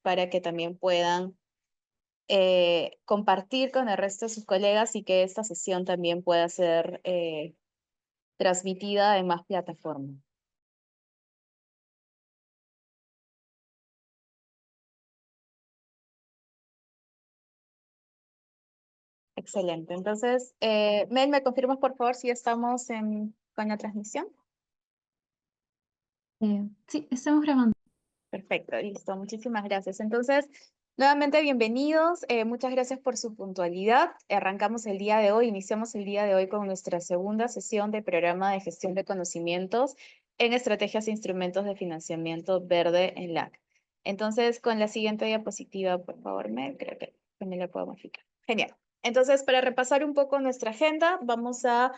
para que también puedan compartir con el resto de sus colegas y que esta sesión también pueda ser transmitida en más plataformas. Excelente. Entonces, Mel, ¿me confirmas por favor si estamos con la transmisión? Sí, estamos grabando. Perfecto, listo. Muchísimas gracias. Entonces, nuevamente bienvenidos. Muchas gracias por su puntualidad. Arrancamos el día de hoy, iniciamos el día de hoy con nuestra segunda sesión de programa de gestión de conocimientos en estrategias e instrumentos de financiamiento verde en LAC. Entonces, con la siguiente diapositiva, por favor, Mel, creo que también la puedo modificar. Genial. Entonces, para repasar un poco nuestra agenda, vamos a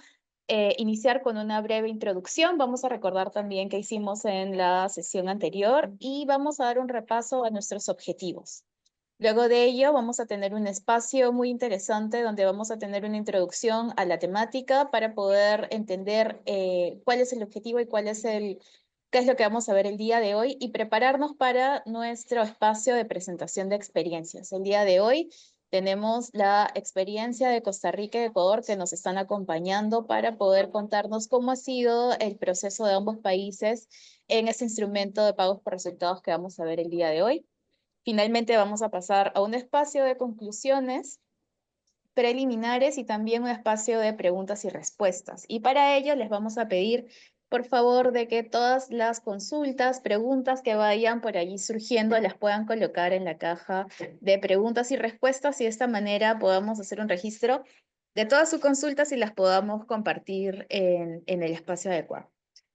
iniciar con una breve introducción. Vamos a recordar también qué hicimos en la sesión anterior y vamos a dar un repaso a nuestros objetivos. Luego de ello, vamos a tener un espacio muy interesante donde vamos a tener una introducción a la temática para poder entender cuál es el objetivo y qué es lo que vamos a ver el día de hoy y prepararnos para nuestro espacio de presentación de experiencias. El día de hoy tenemos la experiencia de Costa Rica y Ecuador que nos están acompañando para poder contarnos cómo ha sido el proceso de ambos países en este instrumento de pagos por resultados que vamos a ver el día de hoy. Finalmente vamos a pasar a un espacio de conclusiones preliminares y también un espacio de preguntas y respuestas. Y para ello les vamos a pedir, por favor, de que todas las consultas, preguntas que vayan por allí surgiendo, las puedan colocar en la caja de preguntas y respuestas y de esta manera podamos hacer un registro de todas sus consultas y las podamos compartir en el espacio adecuado.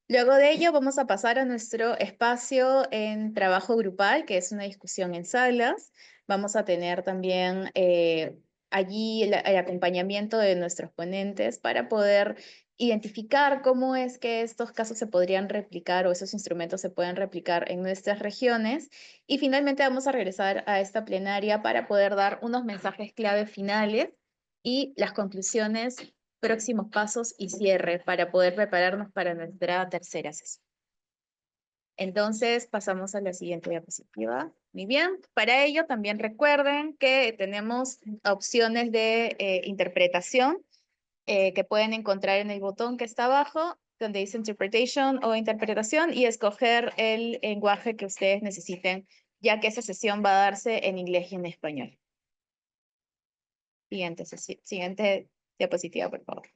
Luego de ello vamos a pasar a nuestro espacio en trabajo grupal, que es una discusión en salas. Vamos a tener también allí el acompañamiento de nuestros ponentes para poder identificar cómo es que estos casos se podrían replicar o esos instrumentos se pueden replicar en nuestras regiones. Y finalmente vamos a regresar a esta plenaria para poder dar unos mensajes clave finales y las conclusiones, próximos pasos y cierre para poder prepararnos para nuestra tercera sesión. Entonces, pasamos a la siguiente diapositiva. Muy bien. Para ello, también recuerden que tenemos opciones de interpretación que pueden encontrar en el botón que está abajo, donde dice Interpretation o Interpretación, y escoger el lenguaje que ustedes necesiten, ya que esa sesión va a darse en inglés y en español. Siguiente diapositiva, por favor.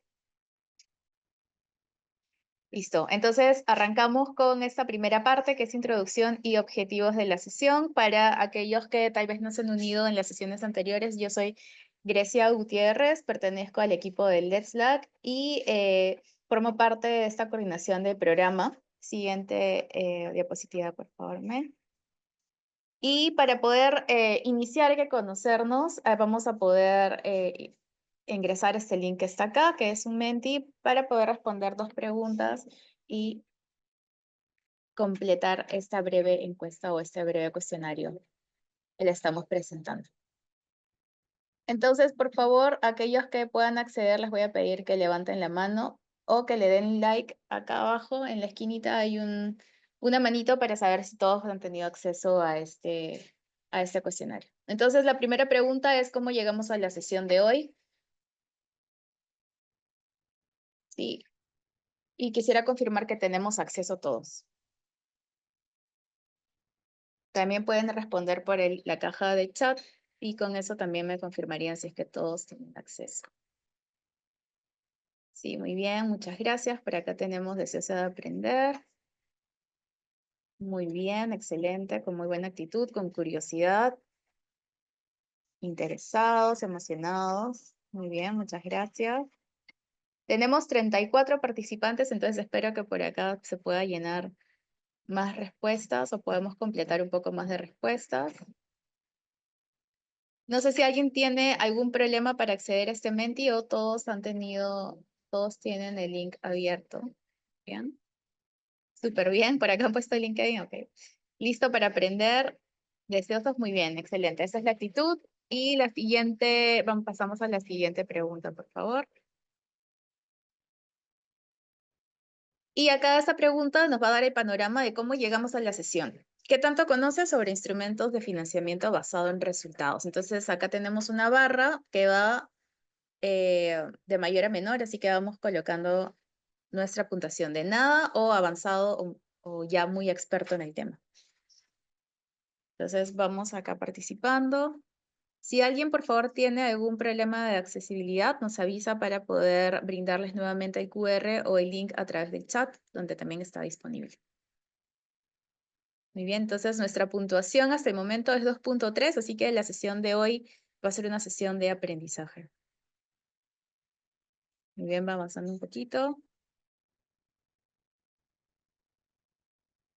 Listo, entonces arrancamos con esta primera parte que es introducción y objetivos de la sesión. Para aquellos que tal vez no se han unido en las sesiones anteriores, yo soy Grecia Gutiérrez, pertenezco al equipo de Let's LAC y formo parte de esta coordinación del programa. Siguiente diapositiva, por favor, Mel. Y para poder iniciar y conocernos, vamos a poder ingresar este link que está acá, que es un Menti, para poder responder 2 preguntas y completar esta breve encuesta o este breve cuestionario que le estamos presentando. Entonces, por favor, aquellos que puedan acceder, les voy a pedir que levanten la mano o que le den like acá abajo. En la esquinita hay una manito para saber si todos han tenido acceso a este cuestionario. Entonces, la primera pregunta es ¿cómo llegamos a la sesión de hoy? Sí. Y quisiera confirmar que tenemos acceso todos. También pueden responder por la caja de chat y con eso también me confirmarían si es que todos tienen acceso. Sí, muy bien, muchas gracias. Por acá tenemos deseosa de aprender. Muy bien, excelente, con muy buena actitud, con curiosidad, interesados, emocionados. Muy bien, muchas gracias. Tenemos 34 participantes, entonces espero que por acá se pueda llenar más respuestas o podemos completar un poco más de respuestas. No sé si alguien tiene algún problema para acceder a este Menti o todos tienen el link abierto. Bien. Súper bien, por acá han puesto el LinkedIn, ok. Listo para aprender, deseosos, muy bien, excelente. Esa es la actitud. Y la siguiente, pasamos a la siguiente pregunta, por favor. Y acá esta pregunta nos va a dar el panorama de cómo llegamos a la sesión. ¿Qué tanto conoces sobre instrumentos de financiamiento basado en resultados? Entonces, acá tenemos una barra que va de mayor a menor, así que vamos colocando nuestra puntuación de nada o avanzado o ya muy experto en el tema. Entonces, vamos acá participando. Si alguien, por favor, tiene algún problema de accesibilidad, nos avisa para poder brindarles nuevamente el QR o el link a través del chat, donde también está disponible. Muy bien, entonces nuestra puntuación hasta el momento es 2.3, así que la sesión de hoy va a ser una sesión de aprendizaje. Muy bien, va avanzando un poquito.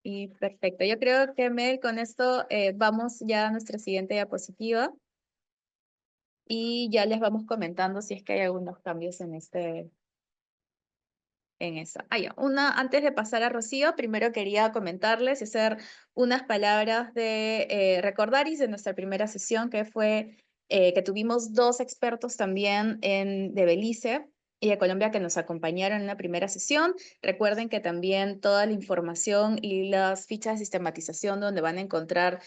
Y perfecto, yo creo que Mel, con esto vamos ya a nuestra siguiente diapositiva y ya les vamos comentando si es que hay algunos cambios en eso. Ya. Antes de pasar a Rocío, primero quería comentarles y hacer unas palabras de recordaris de nuestra primera sesión, que fue que tuvimos dos expertos también de Belice y de Colombia que nos acompañaron en la primera sesión. Recuerden que también toda la información y las fichas de sistematización donde van a encontrar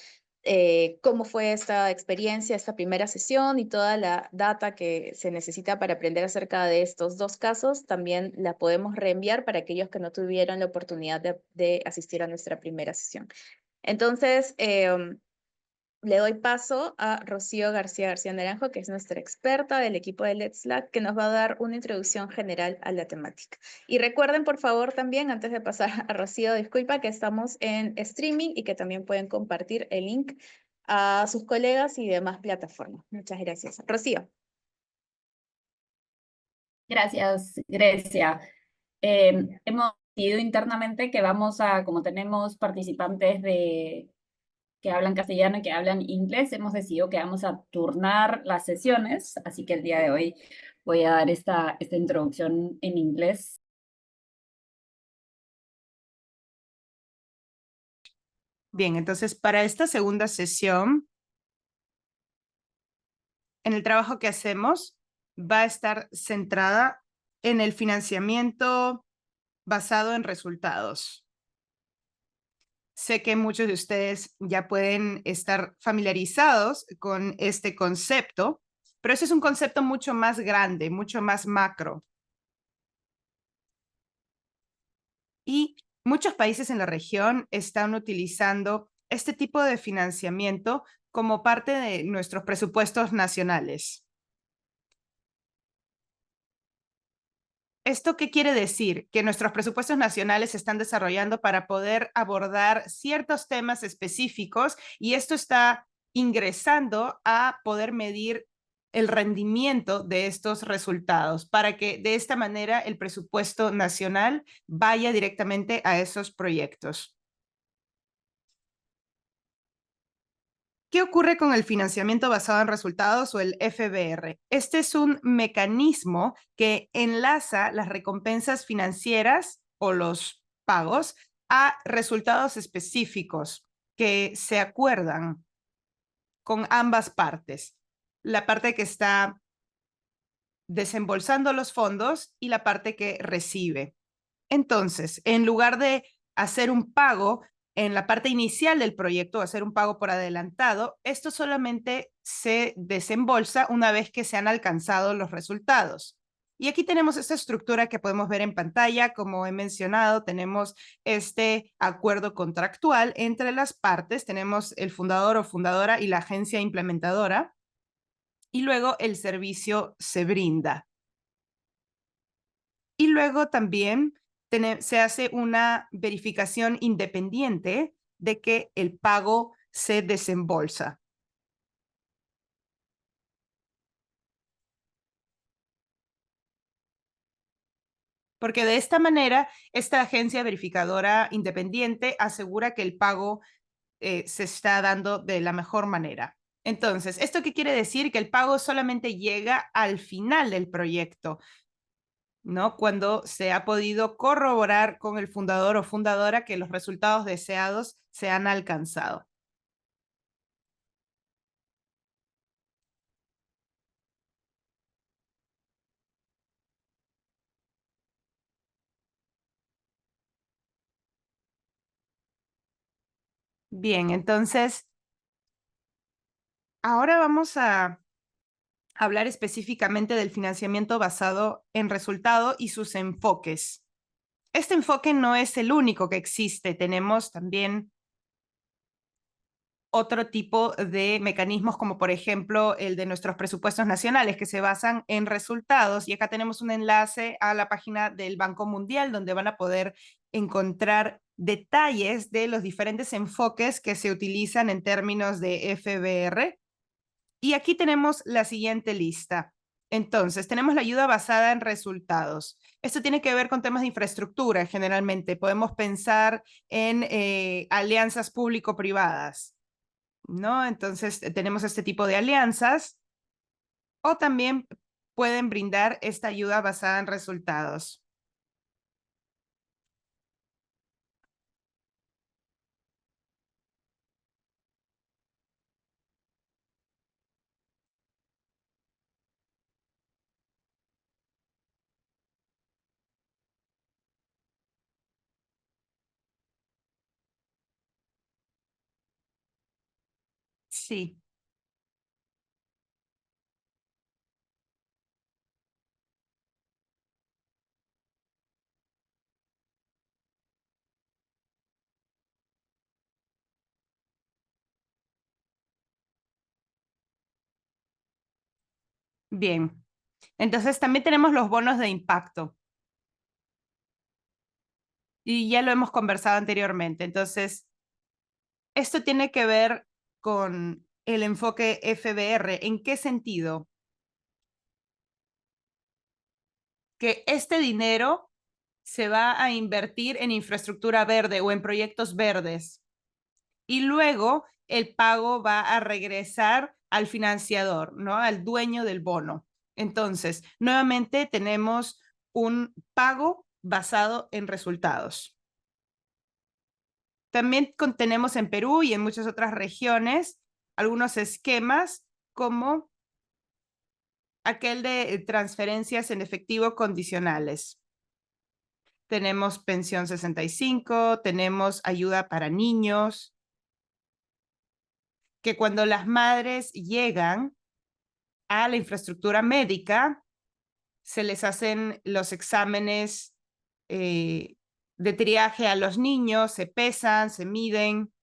cómo fue esta experiencia, esta primera sesión y toda la data que se necesita para aprender acerca de estos dos casos, también la podemos reenviar para aquellos que no tuvieron la oportunidad de asistir a nuestra primera sesión. Entonces, le doy paso a Rocío García Naranjo, que es nuestra experta del equipo de Let's Slack, que nos va a dar una introducción general a la temática. Y recuerden, por favor, también, antes de pasar a Rocío, disculpa, que estamos en streaming y que también pueden compartir el link a sus colegas y demás plataformas. Muchas gracias. Rocío. Gracias, Grecia. Hemos decidido internamente que vamos a, como tenemos participantes que hablan castellano y que hablan inglés, hemos decidido que vamos a turnar las sesiones, así que el día de hoy voy a dar esta introducción en inglés. Bien, entonces para esta segunda sesión, en el trabajo que hacemos, va a estar centrada en el financiamiento basado en resultados. Sé que muchos de ustedes ya pueden estar familiarizados con este concepto, pero ese es un concepto mucho más grande, mucho más macro. Y muchos países en la región están utilizando este tipo de financiamiento como parte de nuestros presupuestos nacionales. ¿Esto qué quiere decir? Que nuestros presupuestos nacionales se están desarrollando para poder abordar ciertos temas específicos y esto está ingresando a poder medir el rendimiento de estos resultados para que de esta manera el presupuesto nacional vaya directamente a esos proyectos. ¿Qué ocurre con el financiamiento basado en resultados o el FBR? Este es un mecanismo que enlaza las recompensas financieras o los pagos a resultados específicos que se acuerdan con ambas partes. La parte que está desembolsando los fondos y la parte que recibe. Entonces, en lugar de hacer un pago en la parte inicial del proyecto, hacer un pago por adelantado, esto solamente se desembolsa una vez que se han alcanzado los resultados. Y aquí tenemos esta estructura que podemos ver en pantalla. Como he mencionado, tenemos este acuerdo contractual entre las partes. Tenemos el fundador o fundadora y la agencia implementadora. Y luego el servicio se brinda. Y luego también se hace una verificación independiente de que el pago se desembolsa. Porque de esta manera, esta agencia verificadora independiente asegura que el pago se está dando de la mejor manera. Entonces, ¿esto qué quiere decir? Que el pago solamente llega al final del proyecto, ¿no? Cuando se ha podido corroborar con el fundador o fundadora que los resultados deseados se han alcanzado. Bien, entonces, ahora vamos a hablar específicamente del financiamiento basado en resultado y sus enfoques. Este enfoque no es el único que existe. Tenemos también otro tipo de mecanismos, como por ejemplo el de nuestros presupuestos nacionales, que se basan en resultados. Y acá tenemos un enlace a la página del Banco Mundial, donde van a poder encontrar detalles de los diferentes enfoques que se utilizan en términos de FBR. Y aquí tenemos la siguiente lista. Entonces, tenemos la ayuda basada en resultados. Esto tiene que ver con temas de infraestructura, generalmente. Podemos pensar en alianzas público-privadas, ¿no? Entonces, tenemos este tipo de alianzas o también pueden brindar esta ayuda basada en resultados. Sí, bien. Entonces, también tenemos los bonos de impacto. Y ya lo hemos conversado anteriormente. Entonces, esto tiene que ver con el enfoque FBR. ¿En qué sentido? Que este dinero se va a invertir en infraestructura verde o en proyectos verdes. Y luego el pago va a regresar al financiador, ¿no? Al dueño del bono. Entonces, nuevamente tenemos un pago basado en resultados. También tenemos en Perú y en muchas otras regiones algunos esquemas como aquel de transferencias en efectivo condicionales. Tenemos pensión 65, tenemos ayuda para niños, que cuando las madres llegan a la infraestructura médica, se les hacen los exámenes de triaje a los niños, se pesan, se miden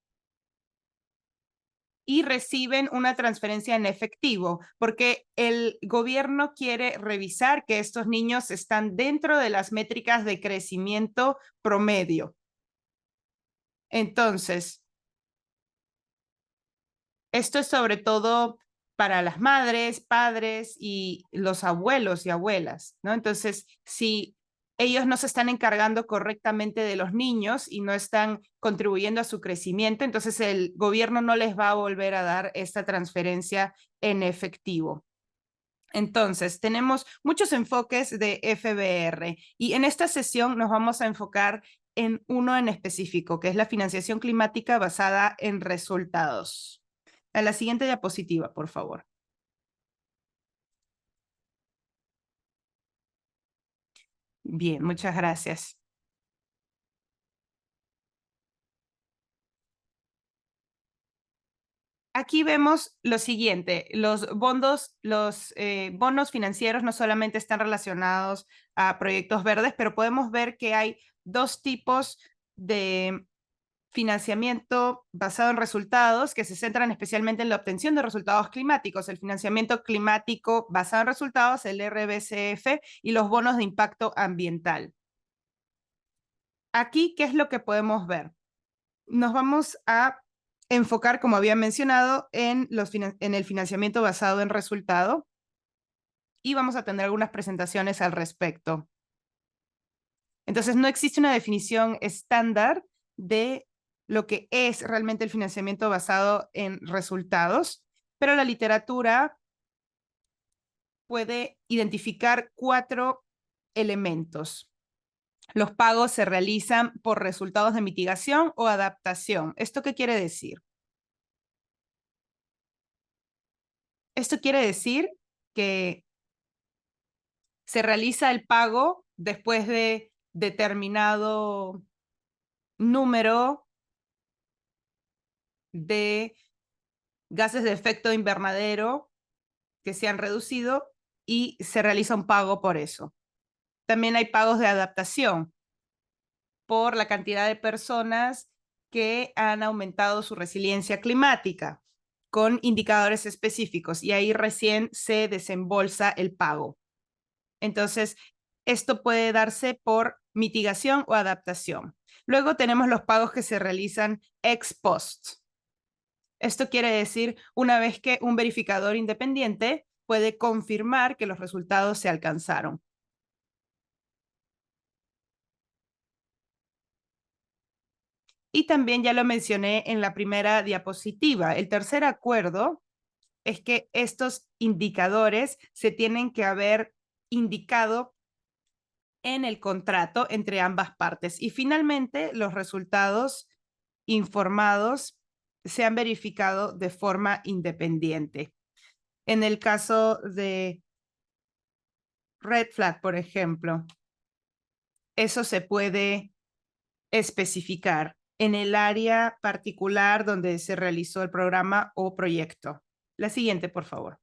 y reciben una transferencia en efectivo, porque el gobierno quiere revisar que estos niños están dentro de las métricas de crecimiento promedio. Entonces, esto es sobre todo para las madres, padres y los abuelos y abuelas, ¿no? Entonces, si ellos no se están encargando correctamente de los niños y no están contribuyendo a su crecimiento, entonces el gobierno no les va a volver a dar esta transferencia en efectivo. Entonces, tenemos muchos enfoques de FBR y en esta sesión nos vamos a enfocar en uno en específico, que es la financiación climática basada en resultados. A la siguiente diapositiva, por favor. Bien, muchas gracias. Aquí vemos lo siguiente, los bonos financieros no solamente están relacionados a proyectos verdes, pero podemos ver que hay dos tipos de financiamiento basado en resultados que se centran especialmente en la obtención de resultados climáticos, el financiamiento climático basado en resultados, el RBCF, y los bonos de impacto ambiental. Aquí, ¿qué es lo que podemos ver? Nos vamos a enfocar, como había mencionado, en el financiamiento basado en resultado y vamos a tener algunas presentaciones al respecto. Entonces, no existe una definición estándar de lo que es realmente el financiamiento basado en resultados, pero la literatura puede identificar 4 elementos. Los pagos se realizan por resultados de mitigación o adaptación. ¿Esto qué quiere decir? Esto quiere decir que se realiza el pago después de determinado número de gases de efecto invernadero que se han reducido y se realiza un pago por eso. También hay pagos de adaptación por la cantidad de personas que han aumentado su resiliencia climática con indicadores específicos y ahí recién se desembolsa el pago. Entonces, esto puede darse por mitigación o adaptación. Luego tenemos los pagos que se realizan ex post. Esto quiere decir una vez que un verificador independiente puede confirmar que los resultados se alcanzaron. Y también ya lo mencioné en la primera diapositiva. El tercer acuerdo es que estos indicadores se tienen que haber indicado en el contrato entre ambas partes. Y finalmente, los resultados informados se han verificado de forma independiente. En el caso de Red Flag, por ejemplo, eso se puede especificar en el área particular donde se realizó el programa o proyecto. La siguiente, por favor.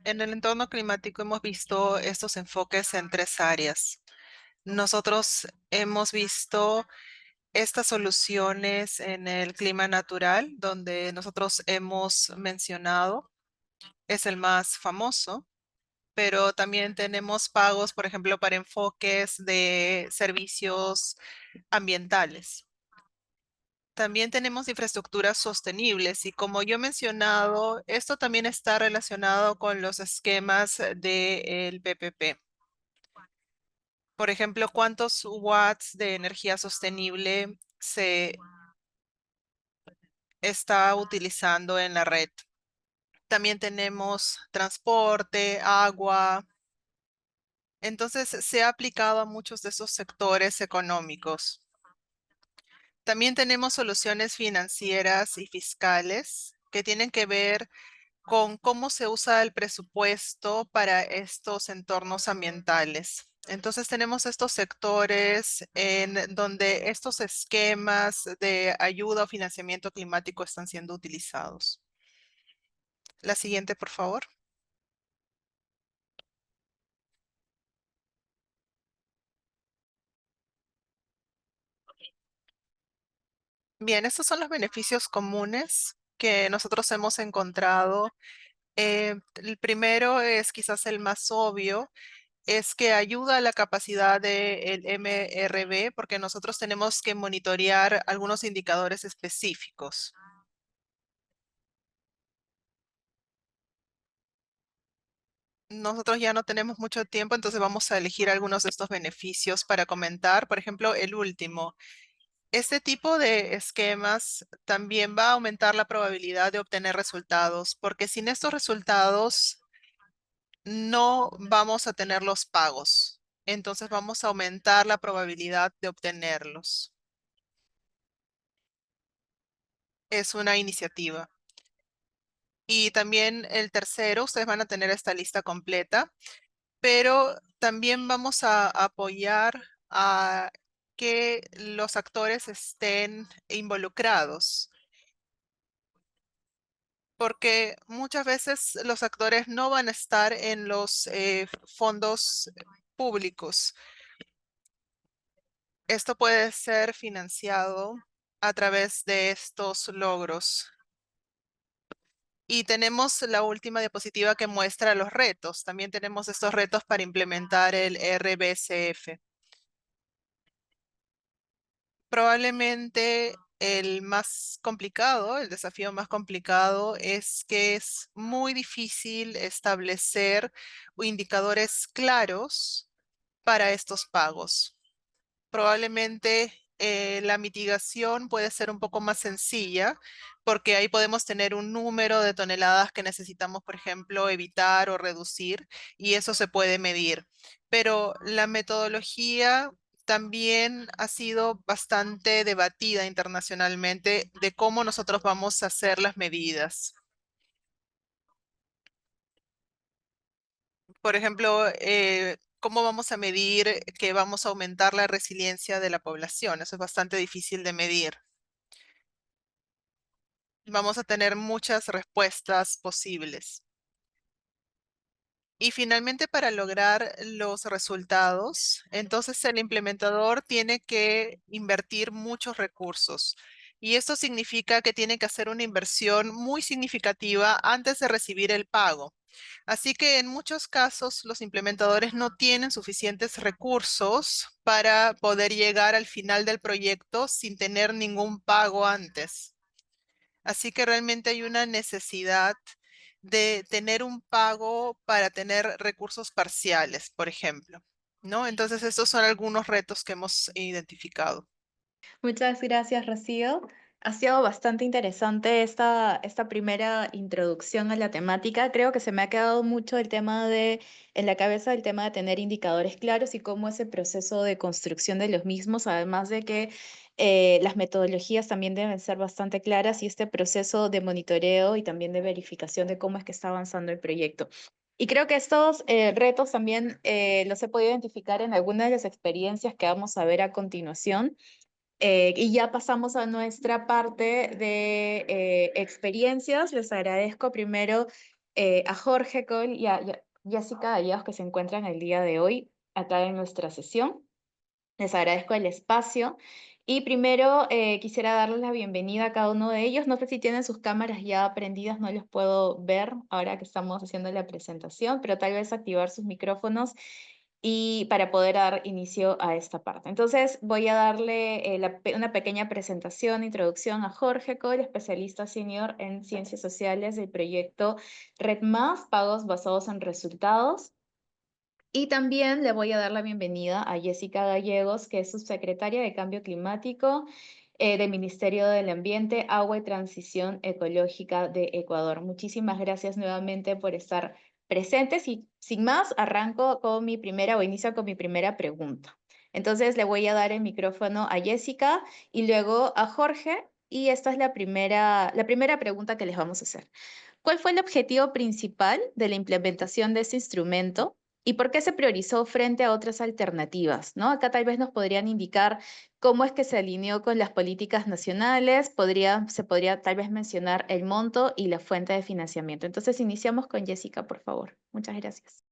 En el entorno climático hemos visto estos enfoques en tres áreas. Nosotros hemos visto estas soluciones en el clima natural, donde nosotros hemos mencionado, es el más famoso, pero también tenemos pagos, por ejemplo, para enfoques de servicios ambientales. También tenemos infraestructuras sostenibles y como yo he mencionado, esto también está relacionado con los esquemas del PPP. Por ejemplo, ¿cuántos watts de energía sostenible se está utilizando en la red? También tenemos transporte, agua. Entonces, se ha aplicado a muchos de esos sectores económicos. También tenemos soluciones financieras y fiscales que tienen que ver con cómo se usa el presupuesto para estos entornos ambientales. Entonces tenemos estos sectores en donde estos esquemas de ayuda o financiamiento climático están siendo utilizados. La siguiente, por favor. Bien, estos son los beneficios comunes que nosotros hemos encontrado. El primero es quizás el más obvio, es que ayuda a la capacidad del MRB porque nosotros tenemos que monitorear algunos indicadores específicos. Nosotros ya no tenemos mucho tiempo, entonces vamos a elegir algunos de estos beneficios para comentar. Por ejemplo, el último. Este tipo de esquemas también va a aumentar la probabilidad de obtener resultados, porque sin estos resultados no vamos a tener los pagos. Entonces vamos a aumentar la probabilidad de obtenerlos. Es una iniciativa. Y también el tercero, ustedes van a tener esta lista completa, pero también vamos a apoyar a que los actores estén involucrados, porque muchas veces los actores no van a estar en los fondos públicos. Esto puede ser financiado a través de estos logros. Y tenemos la última diapositiva que muestra los retos. También tenemos estos retos para implementar el RBCF. Probablemente el más complicado, el desafío más complicado es que es muy difícil establecer indicadores claros para estos pagos. Probablemente la mitigación puede ser un poco más sencilla porque ahí podemos tener un número de toneladas que necesitamos, por ejemplo, evitar o reducir y eso se puede medir. Pero la metodología también ha sido bastante debatida internacionalmente de cómo nosotros vamos a hacer las medidas. Por ejemplo, cómo vamos a medir que vamos a aumentar la resiliencia de la población. Eso es bastante difícil de medir. Vamos a tener muchas respuestas posibles. Y finalmente, para lograr los resultados, entonces el implementador tiene que invertir muchos recursos. Y esto significa que tiene que hacer una inversión muy significativa antes de recibir el pago. Así que en muchos casos los implementadores no tienen suficientes recursos para poder llegar al final del proyecto sin tener ningún pago antes. Así que realmente hay una necesidad de tener un pago para tener recursos parciales, por ejemplo, ¿no? Entonces, estos son algunos retos que hemos identificado. Muchas gracias, Rocío. Ha sido bastante interesante esta primera introducción a la temática. Creo que se me ha quedado mucho en la cabeza el tema de tener indicadores claros y cómo ese proceso de construcción de los mismos, además de que las metodologías también deben ser bastante claras y este proceso de monitoreo y también de verificación de cómo es que está avanzando el proyecto. Y creo que estos retos también los he podido identificar en algunas de las experiencias que vamos a ver a continuación. Y ya pasamos a nuestra parte de experiencias. Les agradezco primero a Jorge Cole y a Jessica Gallegos que se encuentran el día de hoy acá en nuestra sesión. Les agradezco el espacio. Y primero quisiera darles la bienvenida a cada uno de ellos. No sé si tienen sus cámaras ya prendidas, no los puedo ver ahora que estamos haciendo la presentación, pero tal vez activar sus micrófonos y para poder dar inicio a esta parte. Entonces voy a darle una pequeña presentación, introducción a Jorge Cole, especialista senior en ciencias sociales del proyecto RedMás, pagos basados en resultados. Y también le voy a dar la bienvenida a Jessica Gallegos, que es subsecretaria de Cambio Climático del Ministerio del Ambiente, Agua y Transición Ecológica de Ecuador. Muchísimas gracias nuevamente por estar presentes y sin más, arranco con inicio con mi primera pregunta. Entonces le voy a dar el micrófono a Jessica y luego a Jorge y esta es la primera pregunta que les vamos a hacer. ¿Cuál fue el objetivo principal de la implementación de este instrumento? ¿Y por qué se priorizó frente a otras alternativas? ¿No? Acá tal vez nos podrían indicar cómo es que se alineó con las políticas nacionales, se podría tal vez mencionar el monto y la fuente de financiamiento. Entonces iniciamos con Jessica, por favor. Muchas gracias.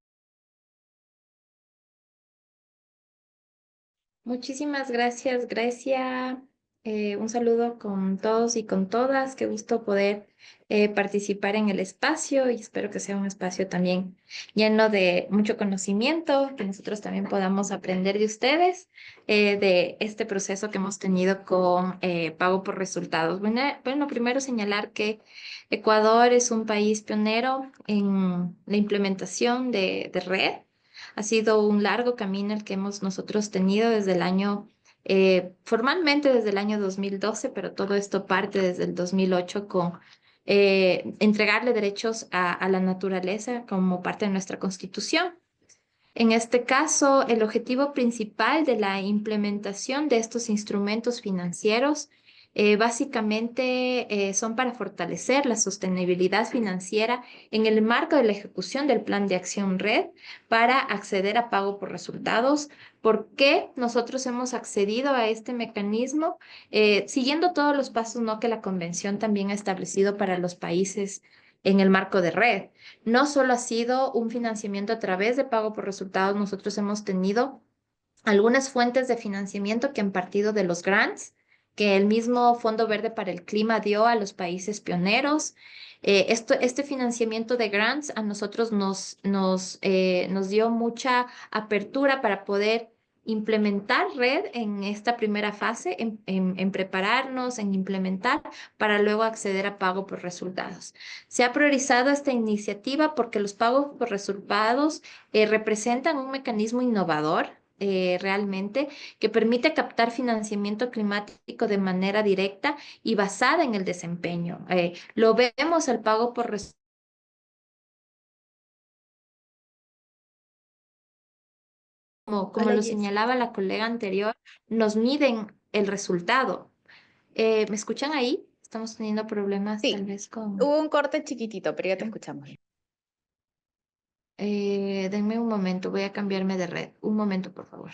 Muchísimas gracias, Grecia. Un saludo con todos y con todas. Qué gusto poder participar en el espacio y espero que sea un espacio también lleno de mucho conocimiento, que nosotros también podamos aprender de ustedes, de este proceso que hemos tenido con pago por resultados. Bueno, primero señalar que Ecuador es un país pionero en la implementación de red. Ha sido un largo camino el que hemos nosotros tenido desde el año, formalmente desde el año 2012, pero todo esto parte desde el 2008 con entregarle derechos a la naturaleza como parte de nuestra constitución. En este caso, el objetivo principal de la implementación de estos instrumentos financieros básicamente son para fortalecer la sostenibilidad financiera en el marco de la ejecución del Plan de Acción Red para acceder a pago por resultados. ¿Por qué nosotros hemos accedido a este mecanismo? Siguiendo todos los pasos, ¿no?, que la Convención también ha establecido para los países en el marco de red. No solo ha sido un financiamiento a través de pago por resultados, nosotros hemos tenido algunas fuentes de financiamiento que han partido de los grants que el mismo Fondo Verde para el Clima dio a los países pioneros. Este financiamiento de grants a nosotros nos dio mucha apertura para poder implementar red en esta primera fase, en prepararnos, en implementar, para luego acceder a pago por resultados. Se ha priorizado esta iniciativa porque los pagos por resultados representan un mecanismo innovador realmente que permite captar financiamiento climático de manera directa y basada en el desempeño. Lo vemos el pago por resultados como Hola, lo Jessica. señalaba la colega anterior, nos miden el resultado. ¿Me escuchan ahí? Estamos teniendo problemas Sí, tal vez con... hubo un corte chiquitito, pero ya te escuchamos bien. Denme un momento, voy a cambiarme de red. Un momento, por favor.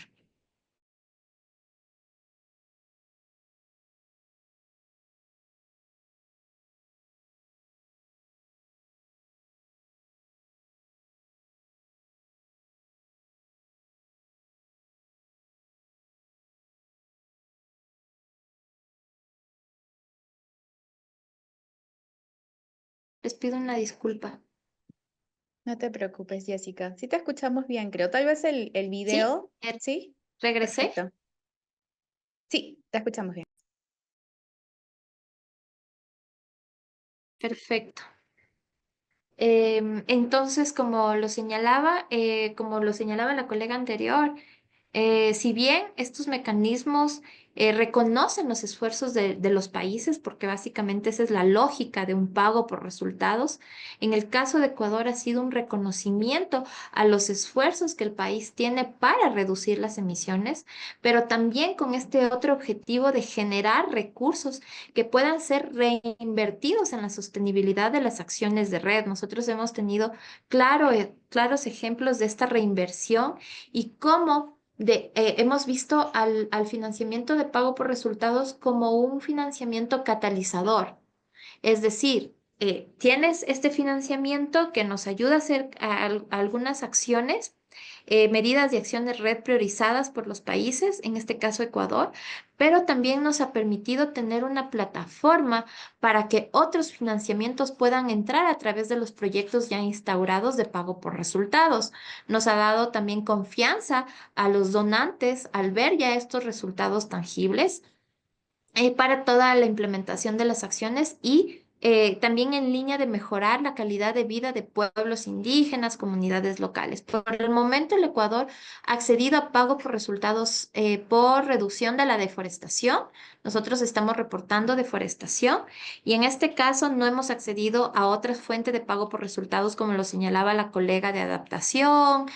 Les pido una disculpa. No te preocupes, Jessica. Sí te escuchamos bien, creo. Tal vez el ¿Sí? video, ¿sí? ¿Regresé? Perfecto. Sí, te escuchamos bien. Perfecto. Entonces, como lo señalaba la colega anterior, si bien estos mecanismos reconocen los esfuerzos de los países, porque básicamente esa es la lógica de un pago por resultados, en el caso de Ecuador ha sido un reconocimiento a los esfuerzos que el país tiene para reducir las emisiones, pero también con este otro objetivo de generar recursos que puedan ser reinvertidos en la sostenibilidad de las acciones de red. Nosotros hemos tenido claros ejemplos de esta reinversión y cómo hemos visto al financiamiento de pago por resultados como un financiamiento catalizador. Es decir, tienes este financiamiento que nos ayuda a hacer algunas acciones, medidas de acción de red priorizadas por los países, en este caso Ecuador, pero también nos ha permitido tener una plataforma para que otros financiamientos puedan entrar a través de los proyectos ya instaurados de pago por resultados. Nos ha dado también confianza a los donantes al ver ya estos resultados tangibles para toda la implementación de las acciones y también en línea de mejorar la calidad de vida de pueblos indígenas, comunidades locales. Por el momento, el Ecuador ha accedido a pago por resultados por reducción de la deforestación. Nosotros estamos reportando deforestación y en este caso no hemos accedido a otras fuentes de pago por resultados como lo señalaba la colega de adaptación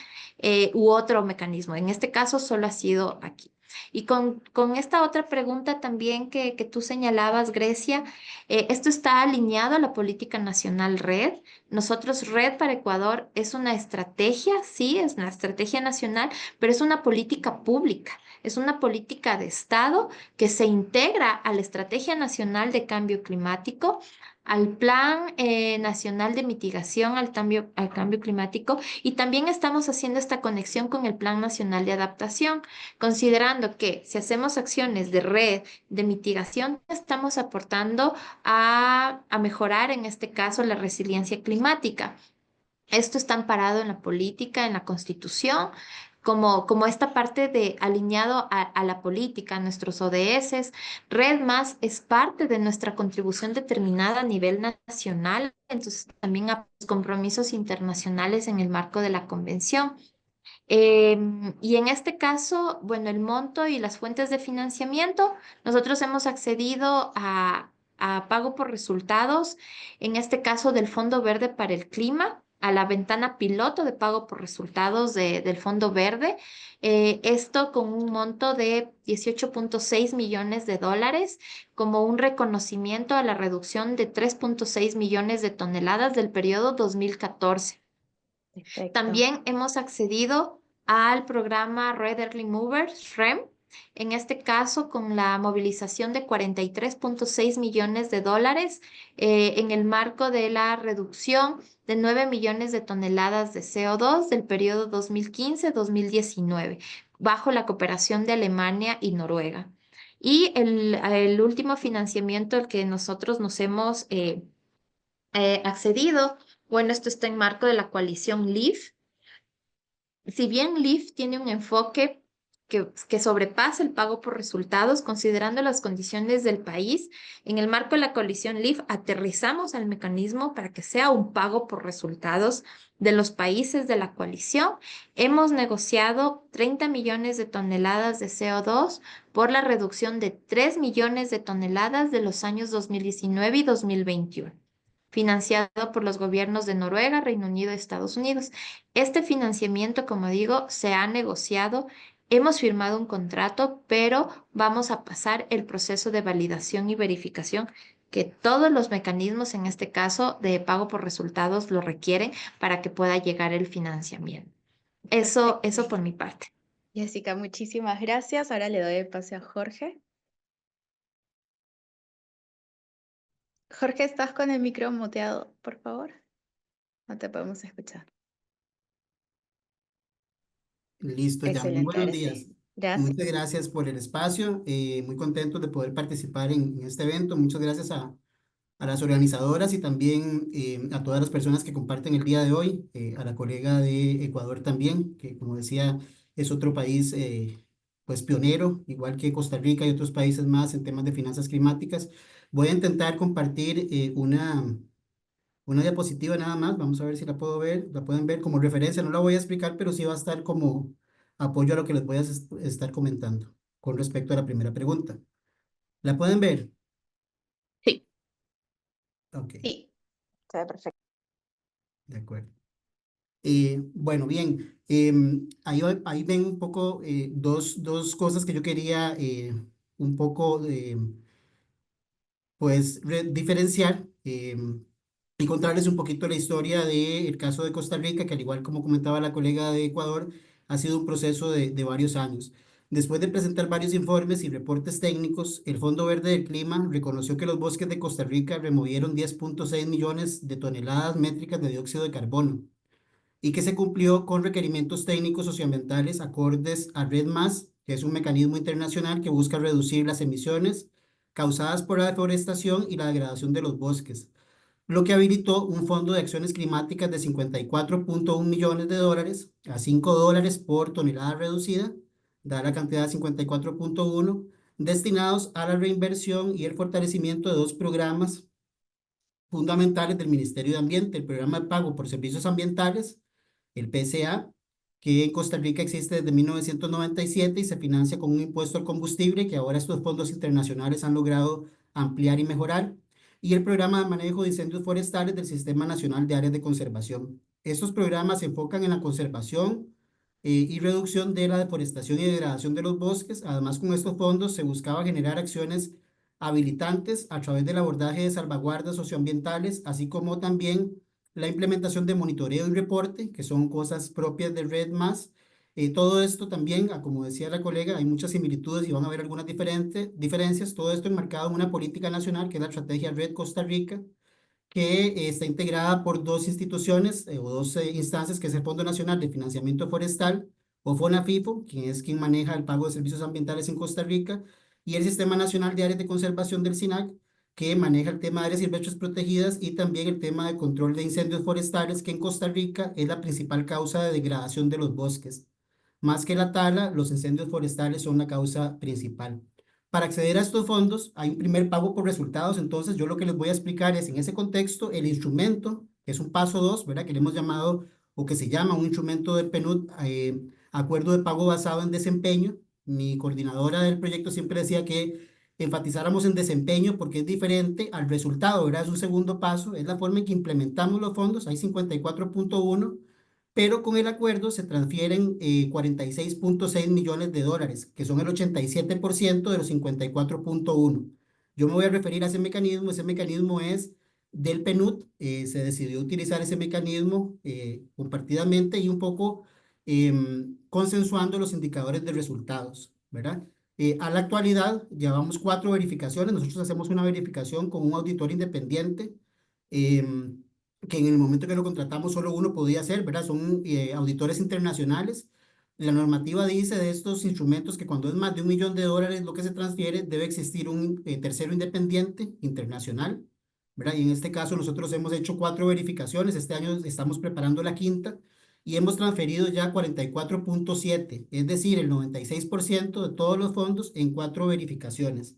u otro mecanismo. En este caso solo ha sido aquí. Y con esta otra pregunta también que tú señalabas, Grecia, esto está alineado a la política nacional RED. Nosotros, RED para Ecuador es una estrategia, sí, es una estrategia nacional, pero es una política pública, es una política de Estado que se integra a la Estrategia Nacional de Cambio Climático, al Plan Nacional de Mitigación al Cambio Climático y también estamos haciendo esta conexión con el Plan Nacional de Adaptación considerando que si hacemos acciones de red, de mitigación, estamos aportando a mejorar, en este caso, la resiliencia climática. Esto está amparado en la política, en la Constitución, como esta parte de alineado a la política, a nuestros ODS. Red Más es parte de nuestra contribución determinada a nivel nacional, entonces también a los compromisos internacionales en el marco de la Convención. Y en este caso, bueno, el monto y las fuentes de financiamiento, nosotros hemos accedido a pago por resultados, en este caso del Fondo Verde para el Clima, a la ventana piloto de pago por resultados del Fondo Verde, esto con un monto de 18.6 millones de dólares como un reconocimiento a la reducción de 3.6 millones de toneladas del periodo 2014. Perfecto. También hemos accedido al programa Red Early Movers, REM, en este caso con la movilización de 43.6 millones de dólares en el marco de la reducción de 9 millones de toneladas de CO2 del periodo 2015-2019, bajo la cooperación de Alemania y Noruega. Y el último financiamiento al que nosotros nos hemos accedido, bueno, esto está en marco de la coalición LEAF. Si bien LEAF tiene un enfoque que sobrepasa el pago por resultados, considerando las condiciones del país, en el marco de la coalición LEAF aterrizamos al mecanismo para que sea un pago por resultados de los países de la coalición. Hemos negociado 30 millones de toneladas de CO2 por la reducción de 3 millones de toneladas de los años 2019 y 2021. financiado por los gobiernos de Noruega, Reino Unido y Estados Unidos. Este financiamiento, como digo, se ha negociado. Hemos firmado un contrato, pero vamos a pasar el proceso de validación y verificación que todos los mecanismos, en este caso de pago por resultados, lo requieren para que pueda llegar el financiamiento. Eso Perfecto. por mi parte. Jessica, muchísimas gracias. Ahora le doy el pase a Jorge. Jorge, ¿estás con el micro muteado, por favor? No te podemos escuchar. Listo, ya. Muy Excelente, buenos ahora días. sí. Gracias. Muchas gracias por el espacio. Muy contento de poder participar en este evento. Muchas gracias a las organizadoras y también a todas las personas que comparten el día de hoy, a la colega de Ecuador también, que como decía, es otro país pues pionero, igual que Costa Rica y otros países más en temas de finanzas climáticas. Voy a intentar compartir una diapositiva nada más, vamos a ver si la puedo ver, la pueden ver como referencia, no la voy a explicar, pero sí va a estar como apoyo a lo que les voy a estar comentando con respecto a la primera pregunta. ¿La pueden ver? Sí. Ok, Sí, se ve perfecto. de acuerdo. Bueno, bien, ahí ven un poco dos cosas que yo quería un poco pues diferenciar y contarles un poquito la historia del caso de Costa Rica, que al igual como comentaba la colega de Ecuador, ha sido un proceso de varios años. Después de presentar varios informes y reportes técnicos, el Fondo Verde del Clima reconoció que los bosques de Costa Rica removieron 10.6 millones de toneladas métricas de dióxido de carbono y que se cumplió con requerimientos técnicos socioambientales acordes a RED+, que es un mecanismo internacional que busca reducir las emisiones causadas por la deforestación y la degradación de los bosques, lo que habilitó un fondo de acciones climáticas de 54.1 millones de dólares a $5 por tonelada reducida, da la cantidad de 54.1, destinados a la reinversión y el fortalecimiento de dos programas fundamentales del Ministerio de Ambiente, el Programa de Pago por Servicios Ambientales, el PSA, que en Costa Rica existe desde 1997 y se financia con un impuesto al combustible que ahora estos fondos internacionales han logrado ampliar y mejorar, y el Programa de Manejo de Incendios Forestales del Sistema Nacional de Áreas de Conservación. Estos programas se enfocan en la conservación y reducción de la deforestación y degradación de los bosques. Además, con estos fondos se buscaba generar acciones habilitantes a través del abordaje de salvaguardas socioambientales, así como también la implementación de monitoreo y reporte, que son cosas propias de Red+. Todo esto también, como decía la colega, hay muchas similitudes y van a haber algunas diferencias. Todo esto enmarcado en una política nacional, que es la estrategia Red Costa Rica, que está integrada por dos instituciones o dos instancias, que es el Fondo Nacional de Financiamiento Forestal, o FONAFIFO, quien maneja el pago de servicios ambientales en Costa Rica, y el Sistema Nacional de Áreas de Conservación del SINAC, que maneja el tema de áreas silvestres protegidas y también el tema de control de incendios forestales, que en Costa Rica es la principal causa de degradación de los bosques. Más que la tala, los incendios forestales son la causa principal. Para acceder a estos fondos hay un primer pago por resultados, entonces yo lo que les voy a explicar es en ese contexto el instrumento, que es un paso 2, ¿verdad? Que le hemos llamado o que se llama un instrumento del PNUD, acuerdo de pago basado en desempeño. Mi coordinadora del proyecto siempre decía que enfatizáramos en desempeño porque es diferente al resultado, ¿verdad? Es un segundo paso, es la forma en que implementamos los fondos, hay 54.1, pero con el acuerdo se transfieren 46.6 millones de dólares, que son el 87% de los 54.1. Yo me voy a referir a ese mecanismo es del PNUD, se decidió utilizar ese mecanismo compartidamente y un poco consensuando los indicadores de resultados, ¿verdad? A la actualidad llevamos 4 verificaciones, nosotros hacemos una verificación con un auditor independiente, que en el momento que lo contratamos solo uno podía hacer, ¿verdad? Son auditores internacionales. La normativa dice de estos instrumentos que cuando es más de $1 millón lo que se transfiere, debe existir un tercero independiente internacional, ¿verdad? Y en este caso nosotros hemos hecho 4 verificaciones, este año estamos preparando la quinta y hemos transferido ya 44.7, es decir, el 96% de todos los fondos en 4 verificaciones.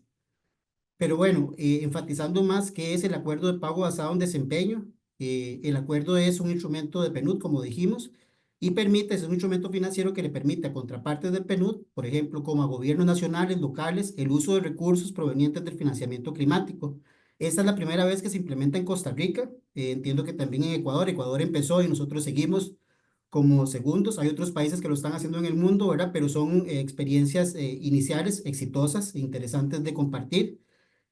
Pero bueno, enfatizando más qué es el acuerdo de pago basado en desempeño. El acuerdo es un instrumento de PNUD, como dijimos, y es un instrumento financiero que le permite a contrapartes del PNUD, por ejemplo, como a gobiernos nacionales, locales, el uso de recursos provenientes del financiamiento climático. Esta es la primera vez que se implementa en Costa Rica. Entiendo que también en Ecuador. Ecuador empezó y nosotros seguimos como segundos. Hay otros países que lo están haciendo en el mundo, ¿verdad? Pero son experiencias iniciales exitosas e interesantes de compartir.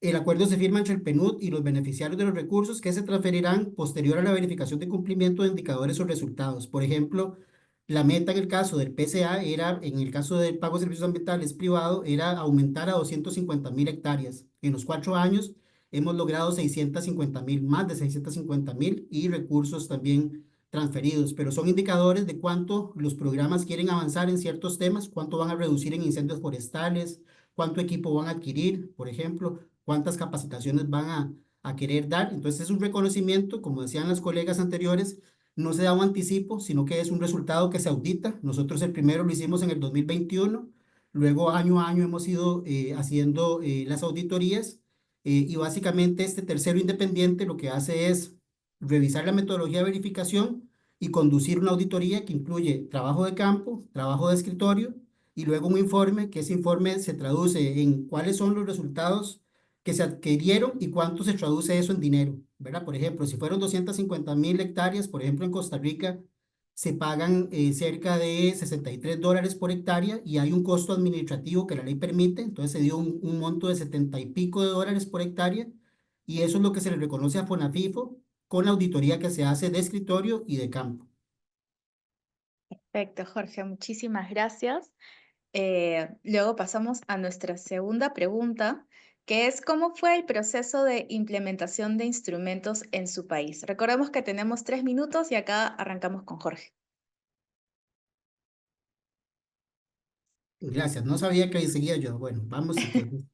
El acuerdo se firma entre el PNUD y los beneficiarios de los recursos que se transferirán posterior a la verificación de cumplimiento de indicadores o resultados. Por ejemplo, la meta en el caso del PCA era, en el caso del pago de servicios ambientales privado, era aumentar a 250.000 hectáreas. En los 4 años hemos logrado 650.000, más de 650.000 y recursos también transferidos, pero son indicadores de cuánto los programas quieren avanzar en ciertos temas, cuánto van a reducir en incendios forestales, cuánto equipo van a adquirir, por ejemplo, cuántas capacitaciones van a querer dar. Entonces es un reconocimiento, como decían las colegas anteriores, no se da un anticipo, sino que es un resultado que se audita. Nosotros el primero lo hicimos en el 2021, luego año a año hemos ido haciendo las auditorías y básicamente este tercero independiente lo que hace es revisar la metodología de verificación y conducir una auditoría que incluye trabajo de campo, trabajo de escritorio y luego un informe, que ese informe se traduce en cuáles son los resultados que se adquirieron y cuánto se traduce eso en dinero, ¿verdad? Por ejemplo, si fueron 250.000 hectáreas, por ejemplo, en Costa Rica se pagan cerca de $63 por hectárea y hay un costo administrativo que la ley permite, entonces se dio un monto de 70 y pico de dólares por hectárea y eso es lo que se le reconoce a FONAFIFO con la auditoría que se hace de escritorio y de campo. Perfecto, Jorge, muchísimas gracias. Luego pasamos a nuestra segunda pregunta, que es ¿cómo fue el proceso de implementación de instrumentos en su país? Recordemos que tenemos 3 minutos y acá arrancamos con Jorge. Gracias, no sabía que ahí seguía yo. Bueno, vamos entonces.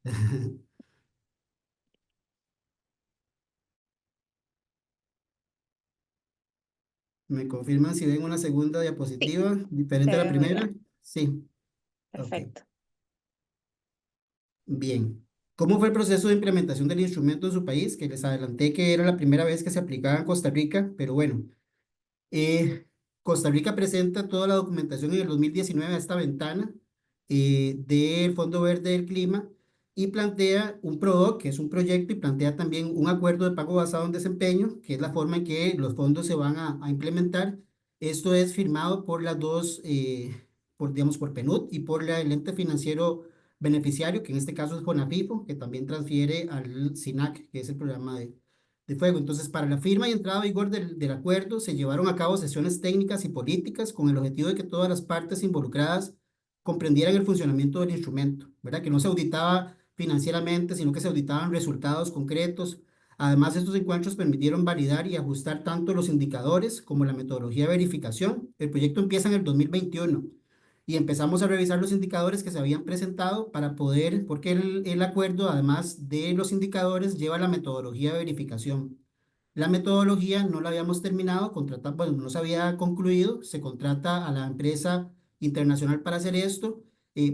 ¿Me confirman si ven una segunda Sí, diapositiva diferente se a la ve muy primera? bien. Sí, ok, Perfecto. bien. ¿Cómo fue el proceso de implementación del instrumento en su país? Que les adelanté que era la primera vez que se aplicaba en Costa Rica, pero bueno, Eh, Costa Rica presenta toda la documentación en el 2019 a esta ventana del Fondo Verde del Clima y plantea un PRODOC, que es un proyecto, y plantea también un acuerdo de pago basado en desempeño, que es la forma en que los fondos se van a implementar. Esto es firmado por las dos, digamos, por PNUD y por el ente financiero beneficiario, que en este caso es FONAFIFO, que también transfiere al SINAC, que es el programa de fuego. Entonces, para la firma y entrada a vigor del acuerdo, se llevaron a cabo sesiones técnicas y políticas con el objetivo de que todas las partes involucradas comprendieran el funcionamiento del instrumento, ¿verdad? Que no se auditaba financieramente, sino que se auditaban resultados concretos. Además, estos encuentros permitieron validar y ajustar tanto los indicadores como la metodología de verificación. El proyecto empieza en el 2021 y empezamos a revisar los indicadores que se habían presentado para poder, porque el acuerdo, además de los indicadores, lleva la metodología de verificación. La metodología no la habíamos terminado, bueno, no se había concluido, se contrata a la empresa internacional para hacer esto,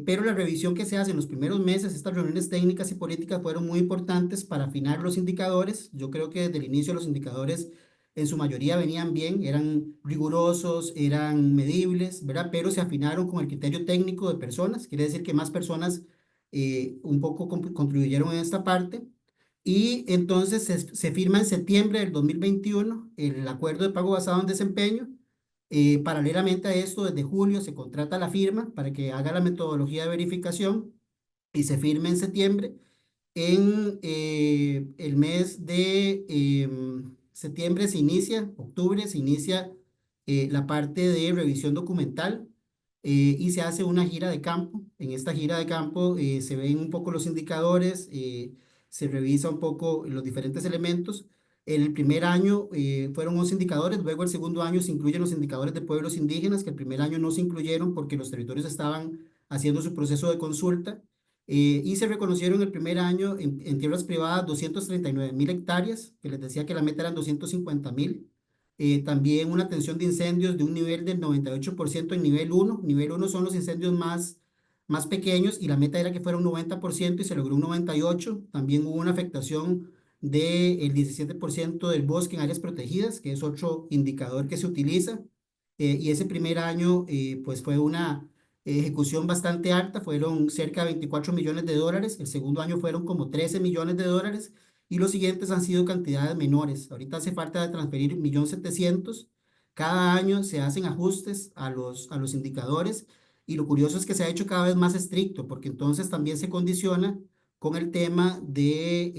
pero la revisión que se hace en los primeros meses, estas reuniones técnicas y políticas fueron muy importantes para afinar los indicadores. Yo creo que desde el inicio los indicadores en su mayoría venían bien, eran rigurosos, eran medibles, ¿verdad? Pero se afinaron con el criterio técnico de personas, quiere decir que más personas un poco contribuyeron en esta parte. Y entonces se firma en septiembre del 2021 el acuerdo de pago basado en desempeño. Paralelamente a esto, desde julio se contrata la firma para que haga la metodología de verificación y se firme en septiembre. En el mes de septiembre se inicia, octubre se inicia la parte de revisión documental y se hace una gira de campo. En esta gira de campo se ven un poco los indicadores, se revisa un poco los diferentes elementos. En el primer año fueron 11 indicadores, luego el segundo año se incluyen los indicadores de pueblos indígenas, que el primer año no se incluyeron porque los territorios estaban haciendo su proceso de consulta. Y se reconocieron el primer año en tierras privadas 239.000 hectáreas, que les decía que la meta eran 250.000. También una atención de incendios de un nivel del 98% en nivel 1. Nivel 1 son los incendios más pequeños y la meta era que fuera un 90% y se logró un 98%. También hubo una afectación del 17% del bosque en áreas protegidas, que es otro indicador que se utiliza. Y ese primer año pues fue una ejecución bastante alta, fueron cerca de 24 millones de dólares, el segundo año fueron como 13 millones de dólares y los siguientes han sido cantidades menores. Ahorita hace falta transferir 1.700.000. Cada año se hacen ajustes a los indicadores y lo curioso es que se ha hecho cada vez más estricto porque entonces también se condiciona con el tema de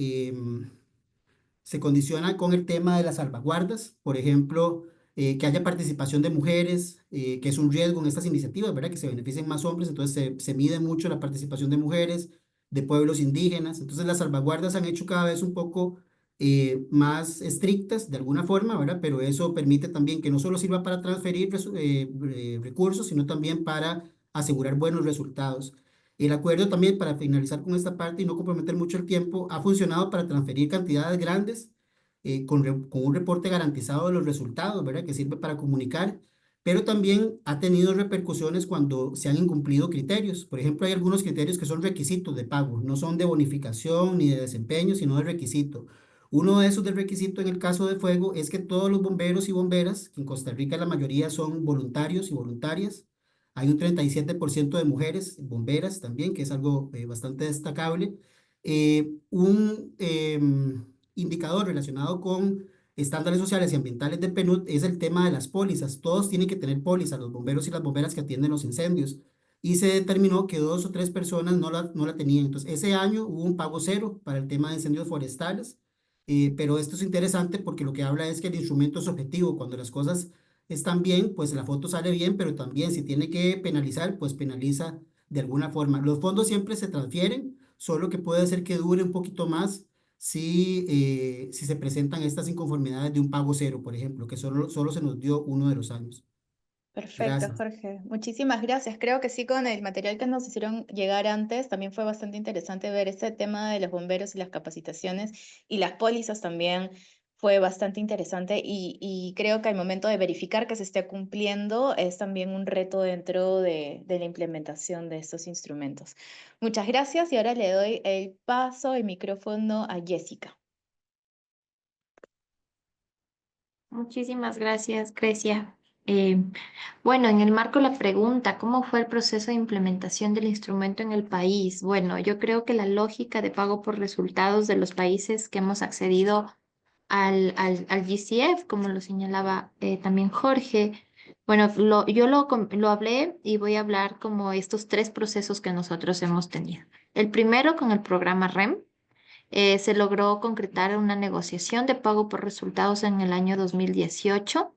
las salvaguardas, por ejemplo, que haya participación de mujeres, que es un riesgo en estas iniciativas, ¿verdad? Que se beneficien más hombres, entonces se mide mucho la participación de mujeres, de pueblos indígenas, entonces las salvaguardas han hecho cada vez un poco más estrictas de alguna forma, ¿verdad? Pero eso permite también que no solo sirva para transferir recursos, sino también para asegurar buenos resultados. El acuerdo también, para finalizar con esta parte y no comprometer mucho el tiempo, ha funcionado para transferir cantidades grandes con un reporte garantizado de los resultados, ¿verdad? Que sirve para comunicar, pero también ha tenido repercusiones cuando se han incumplido criterios. Por ejemplo, hay algunos criterios que son requisitos de pago, no son de bonificación ni de desempeño, sino de requisito. Uno de esos de requisito en el caso de fuego es que todos los bomberos y bomberas, que en Costa Rica la mayoría son voluntarios y voluntarias, hay un 37% de mujeres bomberas también, que es algo bastante destacable. Un indicador relacionado con estándares sociales y ambientales de PNUD es el tema de las pólizas. Todos tienen que tener pólizas, los bomberos y las bomberas que atienden los incendios. Y se determinó que 2 o 3 personas no la tenían. Entonces, ese año hubo un pago cero para el tema de incendios forestales. Pero esto es interesante porque lo que habla es que el instrumento es objetivo. Cuando las cosas están bien, pues la foto sale bien, pero también si tiene que penalizar, pues penaliza de alguna forma. Los fondos siempre se transfieren, solo que puede ser que dure un poquito más si se presentan estas inconformidades de un pago cero, por ejemplo, que solo se nos dio uno de los años. Perfecto, Gracias. Jorge. Muchísimas gracias. Creo que sí, con el material que nos hicieron llegar antes, también fue bastante interesante ver este tema de los bomberos y las capacitaciones y las pólizas también fue bastante interesante y creo que al momento de verificar que se esté cumpliendo es también un reto dentro de la implementación de estos instrumentos. Muchas gracias y ahora le doy el paso, el micrófono a Jessica. Muchísimas gracias, Grecia. Eh, bueno, en el marco de la pregunta, ¿cómo fue el proceso de implementación del instrumento en el país? Bueno, yo creo que la lógica de pago por resultados de los países que hemos accedido al GCF, como lo señalaba también Jorge, bueno, yo lo hablé y voy a hablar como estos tres procesos que nosotros hemos tenido. El primero con el programa REM. Se logró concretar una negociación de pago por resultados en el año 2018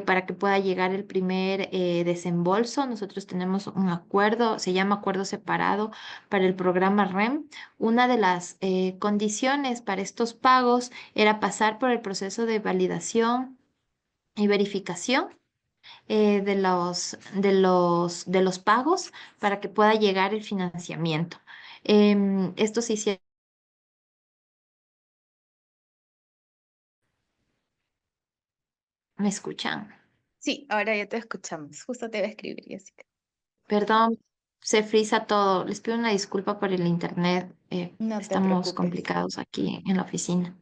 para que pueda llegar el primer desembolso. Nosotros tenemos un acuerdo, se llama acuerdo separado para el programa REM. Una de las condiciones para estos pagos era pasar por el proceso de validación y verificación de los pagos para que pueda llegar el financiamiento. Esto se hicieron. ¿Me escuchan? Sí, ahora ya te escuchamos. Justo te iba a escribir, Jessica. Perdón, se frisa todo. Les pido una disculpa por el internet. No te Estamos preocupes. complicados aquí en la oficina.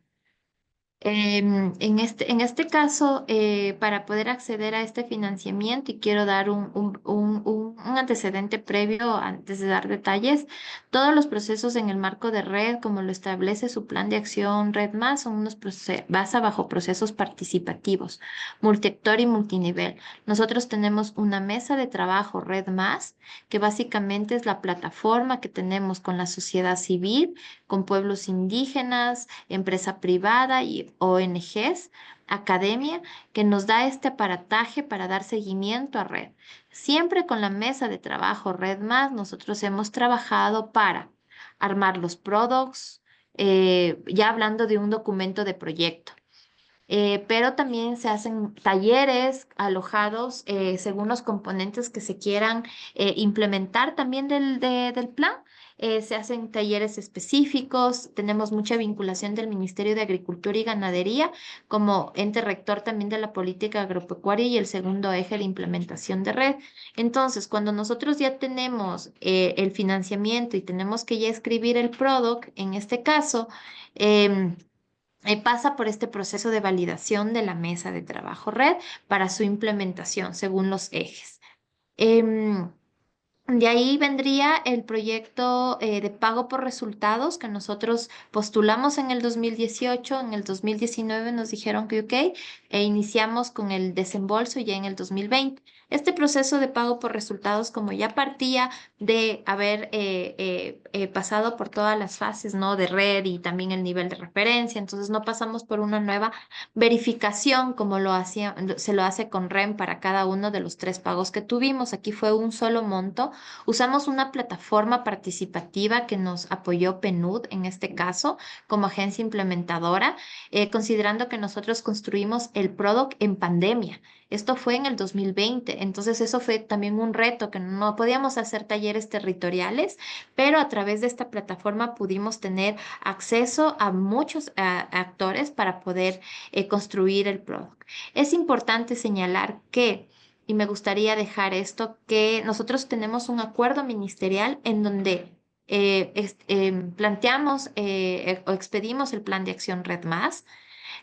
En este caso, para poder acceder a este financiamiento, y quiero dar un antecedente previo antes de dar detalles, todos los procesos en el marco de red, como lo establece su plan de acción Red Más, son basa bajo procesos participativos, multiactor y multinivel. Nosotros tenemos una mesa de trabajo Red Más, que básicamente es la plataforma que tenemos con la sociedad civil, con pueblos indígenas, empresa privada y ONGs, academia, que nos da este aparataje para dar seguimiento a red. Siempre con la mesa de trabajo Red Más, nosotros hemos trabajado para armar los products, ya hablando de un documento de proyecto. Pero también se hacen talleres alojados según los componentes que se quieran implementar también del plan. Se hacen talleres específicos, tenemos mucha vinculación del Ministerio de Agricultura y Ganadería como ente rector también de la política agropecuaria y el segundo eje de implementación de red. Entonces, cuando nosotros ya tenemos el financiamiento y tenemos que ya escribir el product, en este caso, pasa por este proceso de validación de la mesa de trabajo red para su implementación según los ejes. Em, De ahí vendría el proyecto de pago por resultados que nosotros postulamos en el 2018. En el 2019 nos dijeron que ok, e iniciamos con el desembolso ya en el 2020. Este proceso de pago por resultados, como ya partía de haber pasado por todas las fases, ¿no? De red y también el nivel de referencia, entonces no pasamos por una nueva verificación como se lo hace con REM para cada uno de los 3 pagos que tuvimos. Aquí fue un solo monto. Usamos una plataforma participativa que nos apoyó PNUD en este caso como agencia implementadora, considerando que nosotros construimos el product en pandemia. Esto fue en el 2020, entonces eso fue también un reto, que no podíamos hacer talleres territoriales, pero a través de esta plataforma pudimos tener acceso a muchos actores para poder construir el product. Es importante señalar que y me gustaría dejar esto, que nosotros tenemos un acuerdo ministerial en donde planteamos o expedimos el plan de acción Red Más,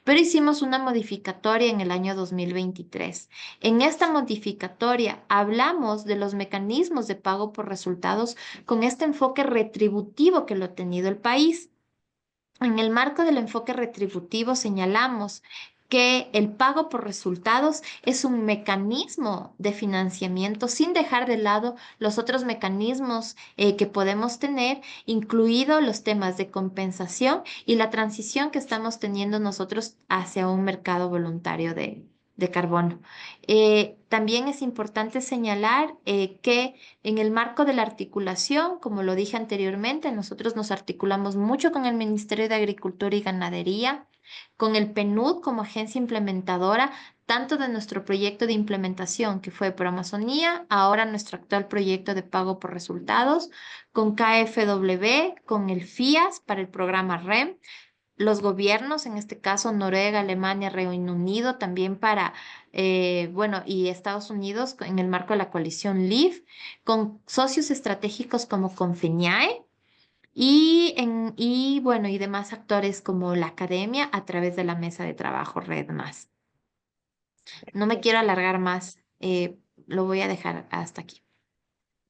pero hicimos una modificatoria en el año 2023. En esta modificatoria hablamos de los mecanismos de pago por resultados con este enfoque retributivo que lo ha tenido el país. En el marco del enfoque retributivo señalamos que el pago por resultados es un mecanismo de financiamiento sin dejar de lado los otros mecanismos que podemos tener, incluidos los temas de compensación y la transición que estamos teniendo nosotros hacia un mercado voluntario de carbono. También es importante señalar que en el marco de la articulación, como lo dije anteriormente, nosotros nos articulamos mucho con el Ministerio de Agricultura y Ganadería, con el PNUD como agencia implementadora, tanto de nuestro proyecto de implementación que fue por Amazonía, ahora nuestro actual proyecto de pago por resultados, con KfW, con el FIAS para el programa REM, los gobiernos, en este caso Noruega, Alemania, Reino Unido, también para, bueno, y Estados Unidos en el marco de la coalición LEAF, con socios estratégicos como Confeñae y bueno, y demás actores como la academia a través de la mesa de trabajo Red Más. No me quiero alargar más, lo voy a dejar hasta aquí.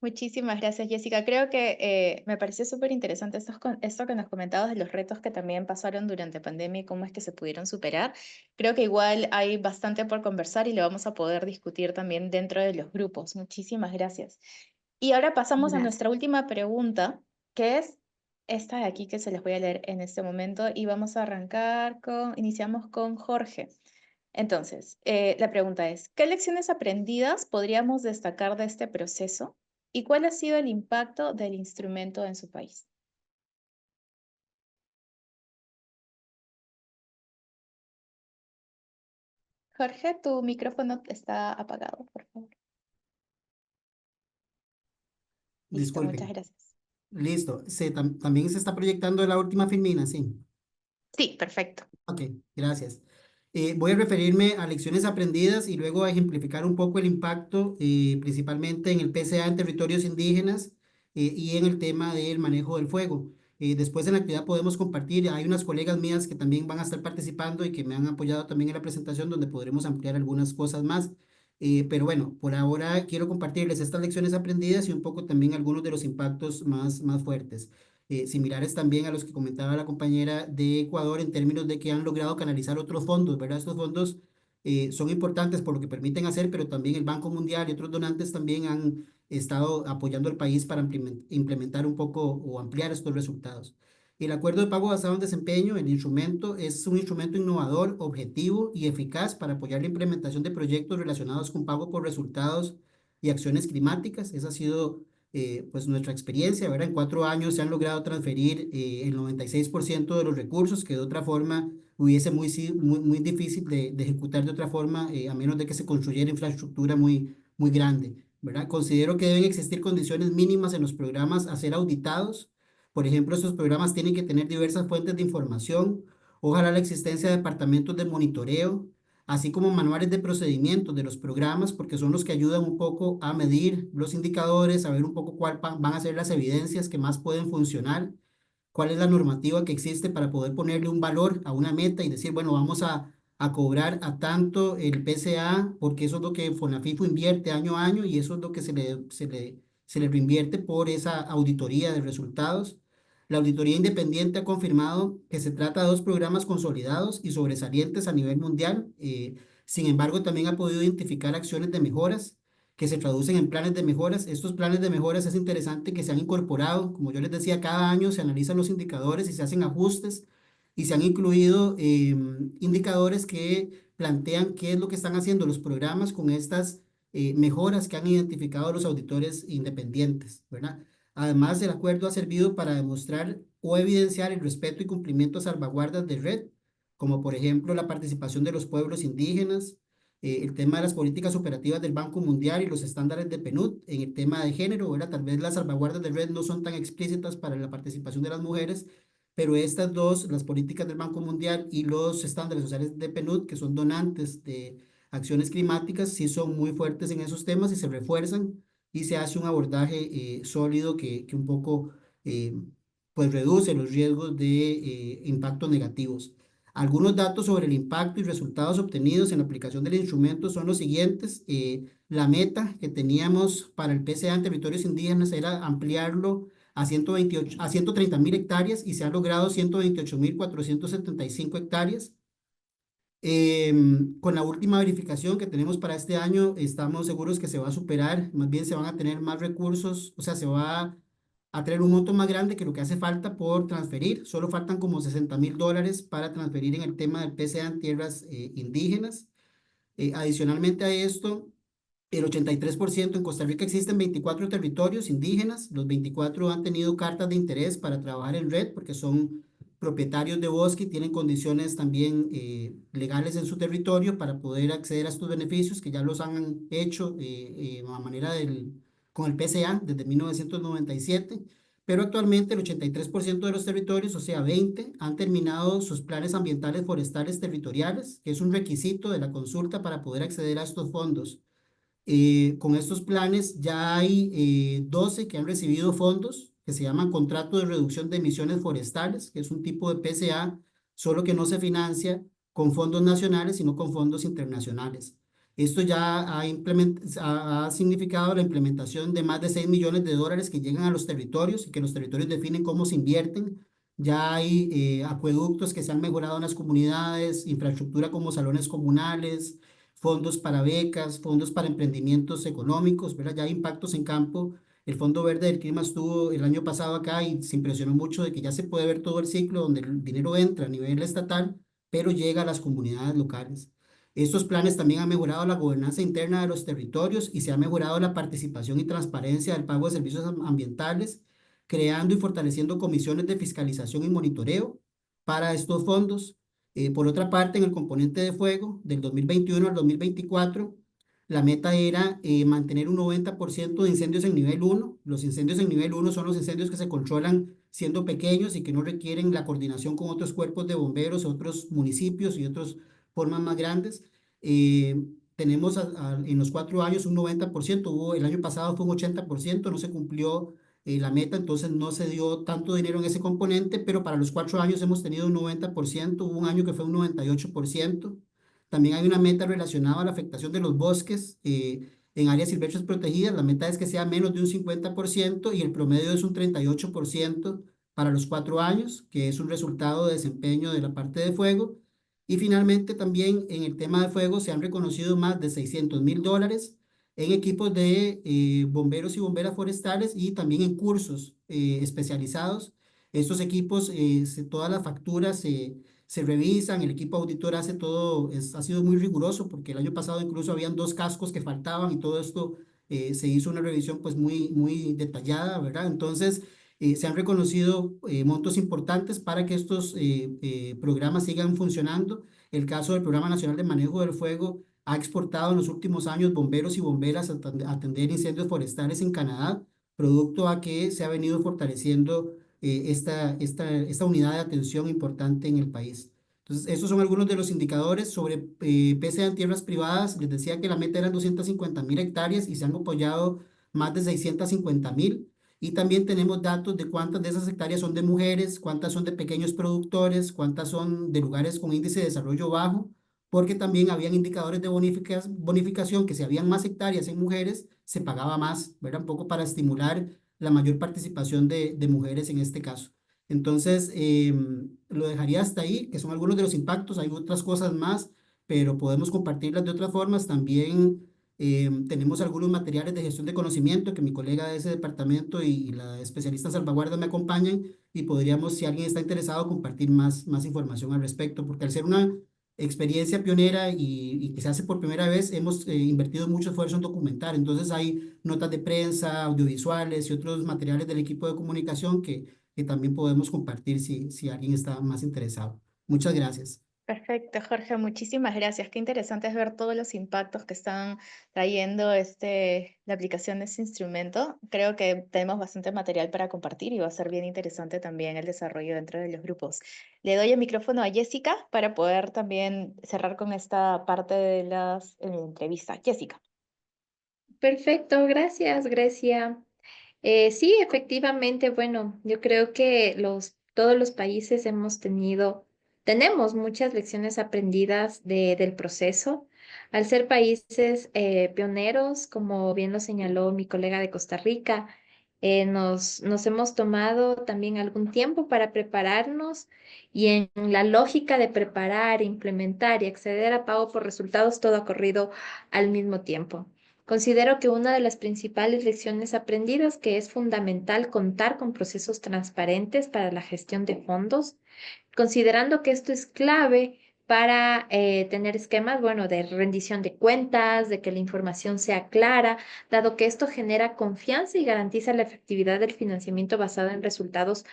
Muchísimas gracias, Jessica. Creo que me pareció súper interesante esto que nos comentabas de los retos que también pasaron durante pandemia y cómo es que se pudieron superar. Creo que igual hay bastante por conversar y lo vamos a poder discutir también dentro de los grupos. Muchísimas gracias. Y ahora pasamos a Gracias. nuestra última pregunta, que es esta de aquí que se les voy a leer en este momento y vamos a arrancar iniciamos con Jorge. Entonces, la pregunta es, ¿qué lecciones aprendidas podríamos destacar de este proceso? ¿Y cuál ha sido el impacto del instrumento en su país? Jorge, tu micrófono está apagado, por favor. Listo, Disculpe. muchas gracias. Listo. También se está proyectando la última filmina, sí. Sí, perfecto. Ok, gracias. Voy a referirme a lecciones aprendidas y luego a ejemplificar un poco el impacto, principalmente en el PCA en territorios indígenas y en el tema del manejo del fuego. Después en la actividad podemos compartir, hay unas colegas mías que también van a estar participando y que me han apoyado también en la presentación donde podremos ampliar algunas cosas más. Pero bueno, por ahora quiero compartirles estas lecciones aprendidas y un poco también algunos de los impactos más fuertes. Similares también a los que comentaba la compañera de Ecuador en términos de que han logrado canalizar otros fondos, ¿verdad? Estos fondos son importantes por lo que permiten hacer, pero también el Banco Mundial y otros donantes también han estado apoyando al país para implementar un poco o ampliar estos resultados. El acuerdo de pago basado en desempeño, el instrumento, es un instrumento innovador, objetivo y eficaz para apoyar la implementación de proyectos relacionados con pago por resultados y acciones climáticas. Esa ha sido pues nuestra experiencia, ¿verdad? En 4 años se han logrado transferir el 96% de los recursos que de otra forma hubiese muy difícil de ejecutar de otra forma, a menos de que se construyera infraestructura muy grande, ¿verdad? Considero que deben existir condiciones mínimas en los programas a ser auditados. Por ejemplo, estos programas tienen que tener diversas fuentes de información, ojalá la existencia de departamentos de monitoreo, así como manuales de procedimientos de los programas, porque son los que ayudan un poco a medir los indicadores, a ver un poco cuál van a ser las evidencias que más pueden funcionar, cuál es la normativa que existe para poder ponerle un valor a una meta y decir, bueno, vamos a cobrar a tanto el PCA, porque eso es lo que FONAFIFO invierte año a año y eso es lo que se le se le reinvierte por esa auditoría de resultados. La auditoría independiente ha confirmado que se trata de dos programas consolidados y sobresalientes a nivel mundial. Sin embargo, también ha podido identificar acciones de mejoras que se traducen en planes de mejoras. Estos planes de mejoras es interesante que se han incorporado, como yo les decía, cada año se analizan los indicadores y se hacen ajustes y se han incluido indicadores que plantean qué es lo que están haciendo los programas con estas mejoras que han identificado los auditores independientes, ¿verdad? Además, el acuerdo ha servido para demostrar o evidenciar el respeto y cumplimiento a salvaguardas de red, como por ejemplo la participación de los pueblos indígenas, el tema de las políticas operativas del Banco Mundial y los estándares de PNUD en el tema de género, ¿verdad? Tal vez las salvaguardas de red no son tan explícitas para la participación de las mujeres, pero estas dos, las políticas del Banco Mundial y los estándares sociales de PNUD, que son donantes de acciones climáticas, sí son muy fuertes en esos temas y se refuerzan y se hace un abordaje sólido que un poco pues reduce los riesgos de impactos negativos. Algunos datos sobre el impacto y resultados obtenidos en la aplicación del instrumento son los siguientes. La meta que teníamos para el PCA en territorios indígenas era ampliarlo a 130.000 hectáreas y se han logrado 128.475 hectáreas. Con la última verificación que tenemos para este año, estamos seguros que se va a superar, más bien se van a tener más recursos, o sea, se va a tener un monto más grande que lo que hace falta por transferir. Solo faltan como $60.000 para transferir en el tema del PCA en tierras indígenas. Adicionalmente a esto, el 83% en Costa Rica existen 24 territorios indígenas. Los 24 han tenido cartas de interés para trabajar en red porque son propietarios de bosque y tienen condiciones también legales en su territorio para poder acceder a estos beneficios que ya los han hecho a manera con el PCA desde 1997. Pero actualmente el 83% de los territorios, o sea, 20, han terminado sus planes ambientales forestales territoriales, que es un requisito de la consulta para poder acceder a estos fondos. Con estos planes ya hay 12 que han recibido fondos que se llaman contrato de reducción de emisiones forestales, que es un tipo de PCA, solo que no se financia con fondos nacionales, sino con fondos internacionales. Esto ya ha significado la implementación de más de $6 millones que llegan a los territorios y que los territorios definen cómo se invierten. Ya hay acueductos que se han mejorado en las comunidades, infraestructura como salones comunales, fondos para becas, fondos para emprendimientos económicos, ¿verdad? Ya hay impactos en campo. El Fondo Verde del Clima estuvo el año pasado acá y se impresionó mucho de que ya se puede ver todo el ciclo donde el dinero entra a nivel estatal, pero llega a las comunidades locales. Estos planes también han mejorado la gobernanza interna de los territorios y se ha mejorado la participación y transparencia del pago de servicios ambientales, creando y fortaleciendo comisiones de fiscalización y monitoreo para estos fondos. Por otra parte, en el componente de fuego, del 2021 al 2024, la meta era mantener un 90% de incendios en nivel 1. Los incendios en nivel 1 son los incendios que se controlan siendo pequeños y que no requieren la coordinación con otros cuerpos de bomberos, otros municipios y otras formas más grandes. Tenemos en los 4 años un 90%, el año pasado fue un 80%, no se cumplió la meta, entonces no se dio tanto dinero en ese componente, pero para los 4 años hemos tenido un 90%, hubo un año que fue un 98%. También hay una meta relacionada a la afectación de los bosques en áreas silvestres protegidas. La meta es que sea menos de un 50% y el promedio es un 38% para los 4 años, que es un resultado de desempeño de la parte de fuego. Y finalmente también en el tema de fuego se han reconocido más de $600.000 en equipos de bomberos y bomberas forestales y también en cursos especializados. Estos equipos, todas las facturas se revisan, el equipo auditor hace todo, ha sido muy riguroso porque el año pasado incluso habían 2 cascos que faltaban y todo esto se hizo una revisión pues muy detallada, ¿verdad? Entonces, se han reconocido montos importantes para que estos programas sigan funcionando. El caso del Programa Nacional de Manejo del Fuego ha exportado en los últimos años bomberos y bomberas a atender incendios forestales en Canadá, producto a que se ha venido fortaleciendo esta unidad de atención importante en el país. Entonces, estos son algunos de los indicadores sobre PCA en tierras privadas. Les decía que la meta eran 250.000 hectáreas y se han apoyado más de 650.000. Y también tenemos datos de cuántas de esas hectáreas son de mujeres, cuántas son de pequeños productores, cuántas son de lugares con índice de desarrollo bajo porque también habían indicadores de bonificación que si habían más hectáreas en mujeres, se pagaba más, ¿verdad? Un poco para estimular la mayor participación de mujeres en este caso. Entonces, lo dejaría hasta ahí, que son algunos de los impactos. Hay otras cosas más, pero podemos compartirlas de otras formas. También tenemos algunos materiales de gestión de conocimiento que mi colega de ese departamento y la especialista en salvaguarda me acompañan y podríamos, si alguien está interesado, compartir más información al respecto, porque al ser una experiencia pionera y que se hace por primera vez, hemos invertido mucho esfuerzo en documentar. Entonces hay notas de prensa, audiovisuales y otros materiales del equipo de comunicación que también podemos compartir si alguien está más interesado. Muchas gracias. Perfecto, Jorge, muchísimas gracias. Qué interesante es ver todos los impactos que están trayendo la aplicación de este instrumento. Creo que tenemos bastante material para compartir y va a ser bien interesante también el desarrollo dentro de los grupos. Le doy el micrófono a Jessica para poder también cerrar con esta parte de las entrevistas. Jessica. Perfecto, gracias, Grecia. Sí, efectivamente, bueno, yo creo que todos los países tenemos muchas lecciones aprendidas del proceso. Al ser países pioneros, como bien lo señaló mi colega de Costa Rica, nos hemos tomado también algún tiempo para prepararnos y en la lógica de preparar, implementar y acceder a pago por resultados, todo ha corrido al mismo tiempo. Considero que una de las principales lecciones aprendidas que es fundamental contar con procesos transparentes para la gestión de fondos, considerando que esto es clave para tener esquemas, bueno, de rendición de cuentas, de que la información sea clara, dado que esto genera confianza y garantiza la efectividad del financiamiento basado en resultados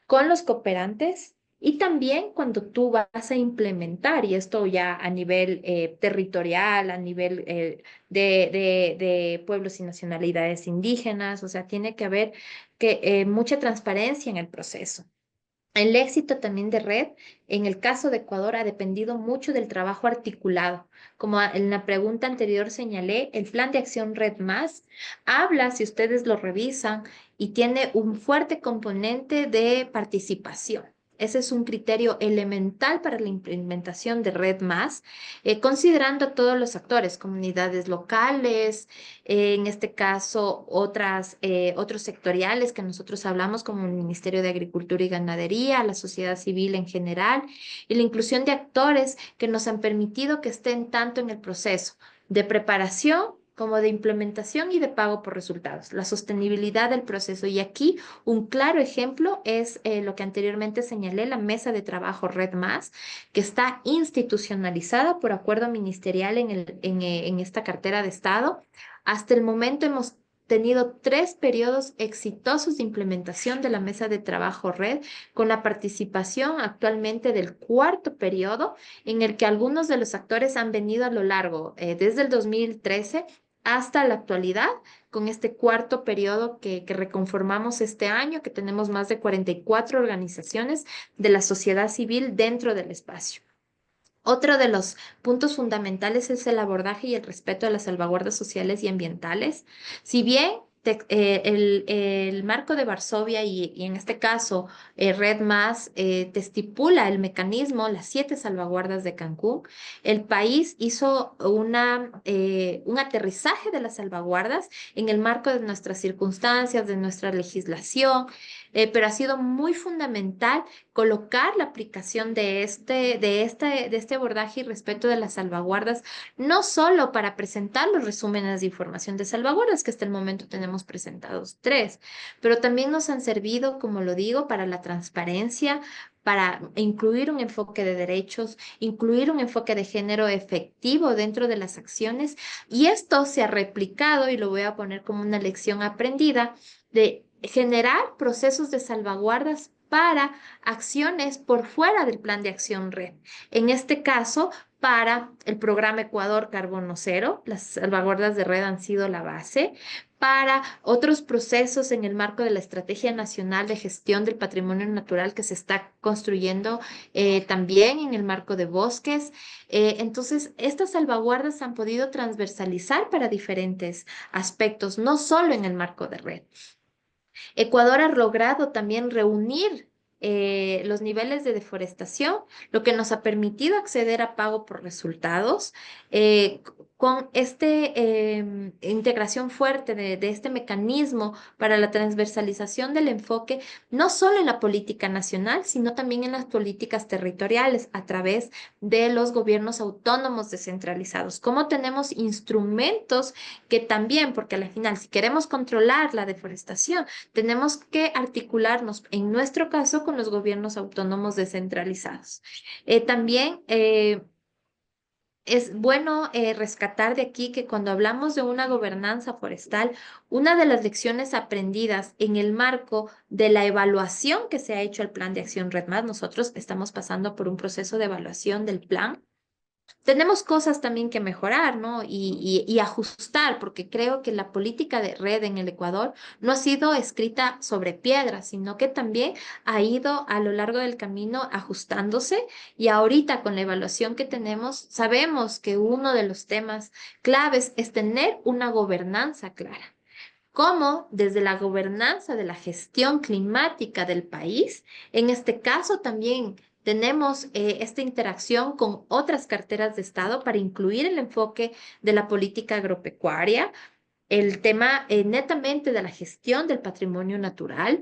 con los cooperantes. Y también cuando tú vas a implementar, y esto ya a nivel territorial, a nivel de pueblos y nacionalidades indígenas, o sea, tiene que haber mucha transparencia en el proceso. El éxito también de Red, en el caso de Ecuador, ha dependido mucho del trabajo articulado. Como en la pregunta anterior señalé, el plan de acción Red Más habla, si ustedes lo revisan, y tiene un fuerte componente de participación. Ese es un criterio elemental para la implementación de Red Más, considerando a todos los actores, comunidades locales, en este caso otros sectoriales que nosotros hablamos como el Ministerio de Agricultura y Ganadería, la sociedad civil en general y la inclusión de actores que nos han permitido que estén tanto en el proceso de preparación como de implementación y de pago por resultados, la sostenibilidad del proceso. Y aquí un claro ejemplo es lo que anteriormente señalé, la mesa de trabajo Red Más, que está institucionalizada por acuerdo ministerial en esta cartera de Estado. Hasta el momento hemos tenido 3 periodos exitosos de implementación de la mesa de trabajo red, con la participación actualmente del 4º periodo, en el que algunos de los actores han venido a lo largo, desde el 2013 hasta la actualidad, con este 4º periodo que reconformamos este año, que tenemos más de 44 organizaciones de la sociedad civil dentro del espacio. Otro de los puntos fundamentales es el abordaje y el respeto a las salvaguardas sociales y ambientales. Si bien el marco de Varsovia y en este caso Red Más te estipula el mecanismo, las 7 salvaguardas de Cancún, el país hizo un aterrizaje de las salvaguardas en el marco de nuestras circunstancias, de nuestra legislación, pero ha sido muy fundamental colocar la aplicación de este abordaje y respeto de las salvaguardas, no solo para presentar los resúmenes de información de salvaguardas, que hasta el momento tenemos presentados 3, pero también nos han servido, como lo digo, para la transparencia, para incluir un enfoque de derechos, incluir un enfoque de género efectivo dentro de las acciones, y esto se ha replicado, y lo voy a poner como una lección aprendida, de generar procesos de salvaguardas para acciones por fuera del plan de acción red. En este caso, para el programa Ecuador Carbono Cero, las salvaguardas de red han sido la base. Para otros procesos en el marco de la Estrategia Nacional de Gestión del Patrimonio Natural que se está construyendo también en el marco de bosques. Entonces, estas salvaguardas han podido transversalizar para diferentes aspectos, no solo en el marco de red. Ecuador ha logrado también reunir los niveles de deforestación, lo que nos ha permitido acceder a pago por resultados. Con esta integración fuerte de este mecanismo para la transversalización del enfoque, no solo en la política nacional, sino también en las políticas territoriales a través de los gobiernos autónomos descentralizados. Cómo tenemos instrumentos que también, porque al final, si queremos controlar la deforestación, tenemos que articularnos, en nuestro caso, con los gobiernos autónomos descentralizados. También es bueno rescatar de aquí que cuando hablamos de una gobernanza forestal, una de las lecciones aprendidas en el marco de la evaluación que se ha hecho al Plan de Acción Red Más, nosotros estamos pasando por un proceso de evaluación del plan. Tenemos cosas también que mejorar, ¿no? Y ajustar, porque creo que la política de red en el Ecuador no ha sido escrita sobre piedra, sino que también ha ido a lo largo del camino ajustándose. Y ahorita con la evaluación que tenemos, sabemos que uno de los temas claves es tener una gobernanza clara. Cómo desde la gobernanza de la gestión climática del país, en este caso también tenemos esta interacción con otras carteras de Estado para incluir el enfoque de la política agropecuaria, el tema netamente de la gestión del patrimonio natural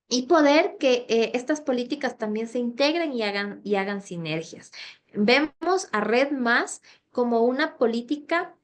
y poder que estas políticas también se integren y hagan sinergias. Vemos a Red Más como una política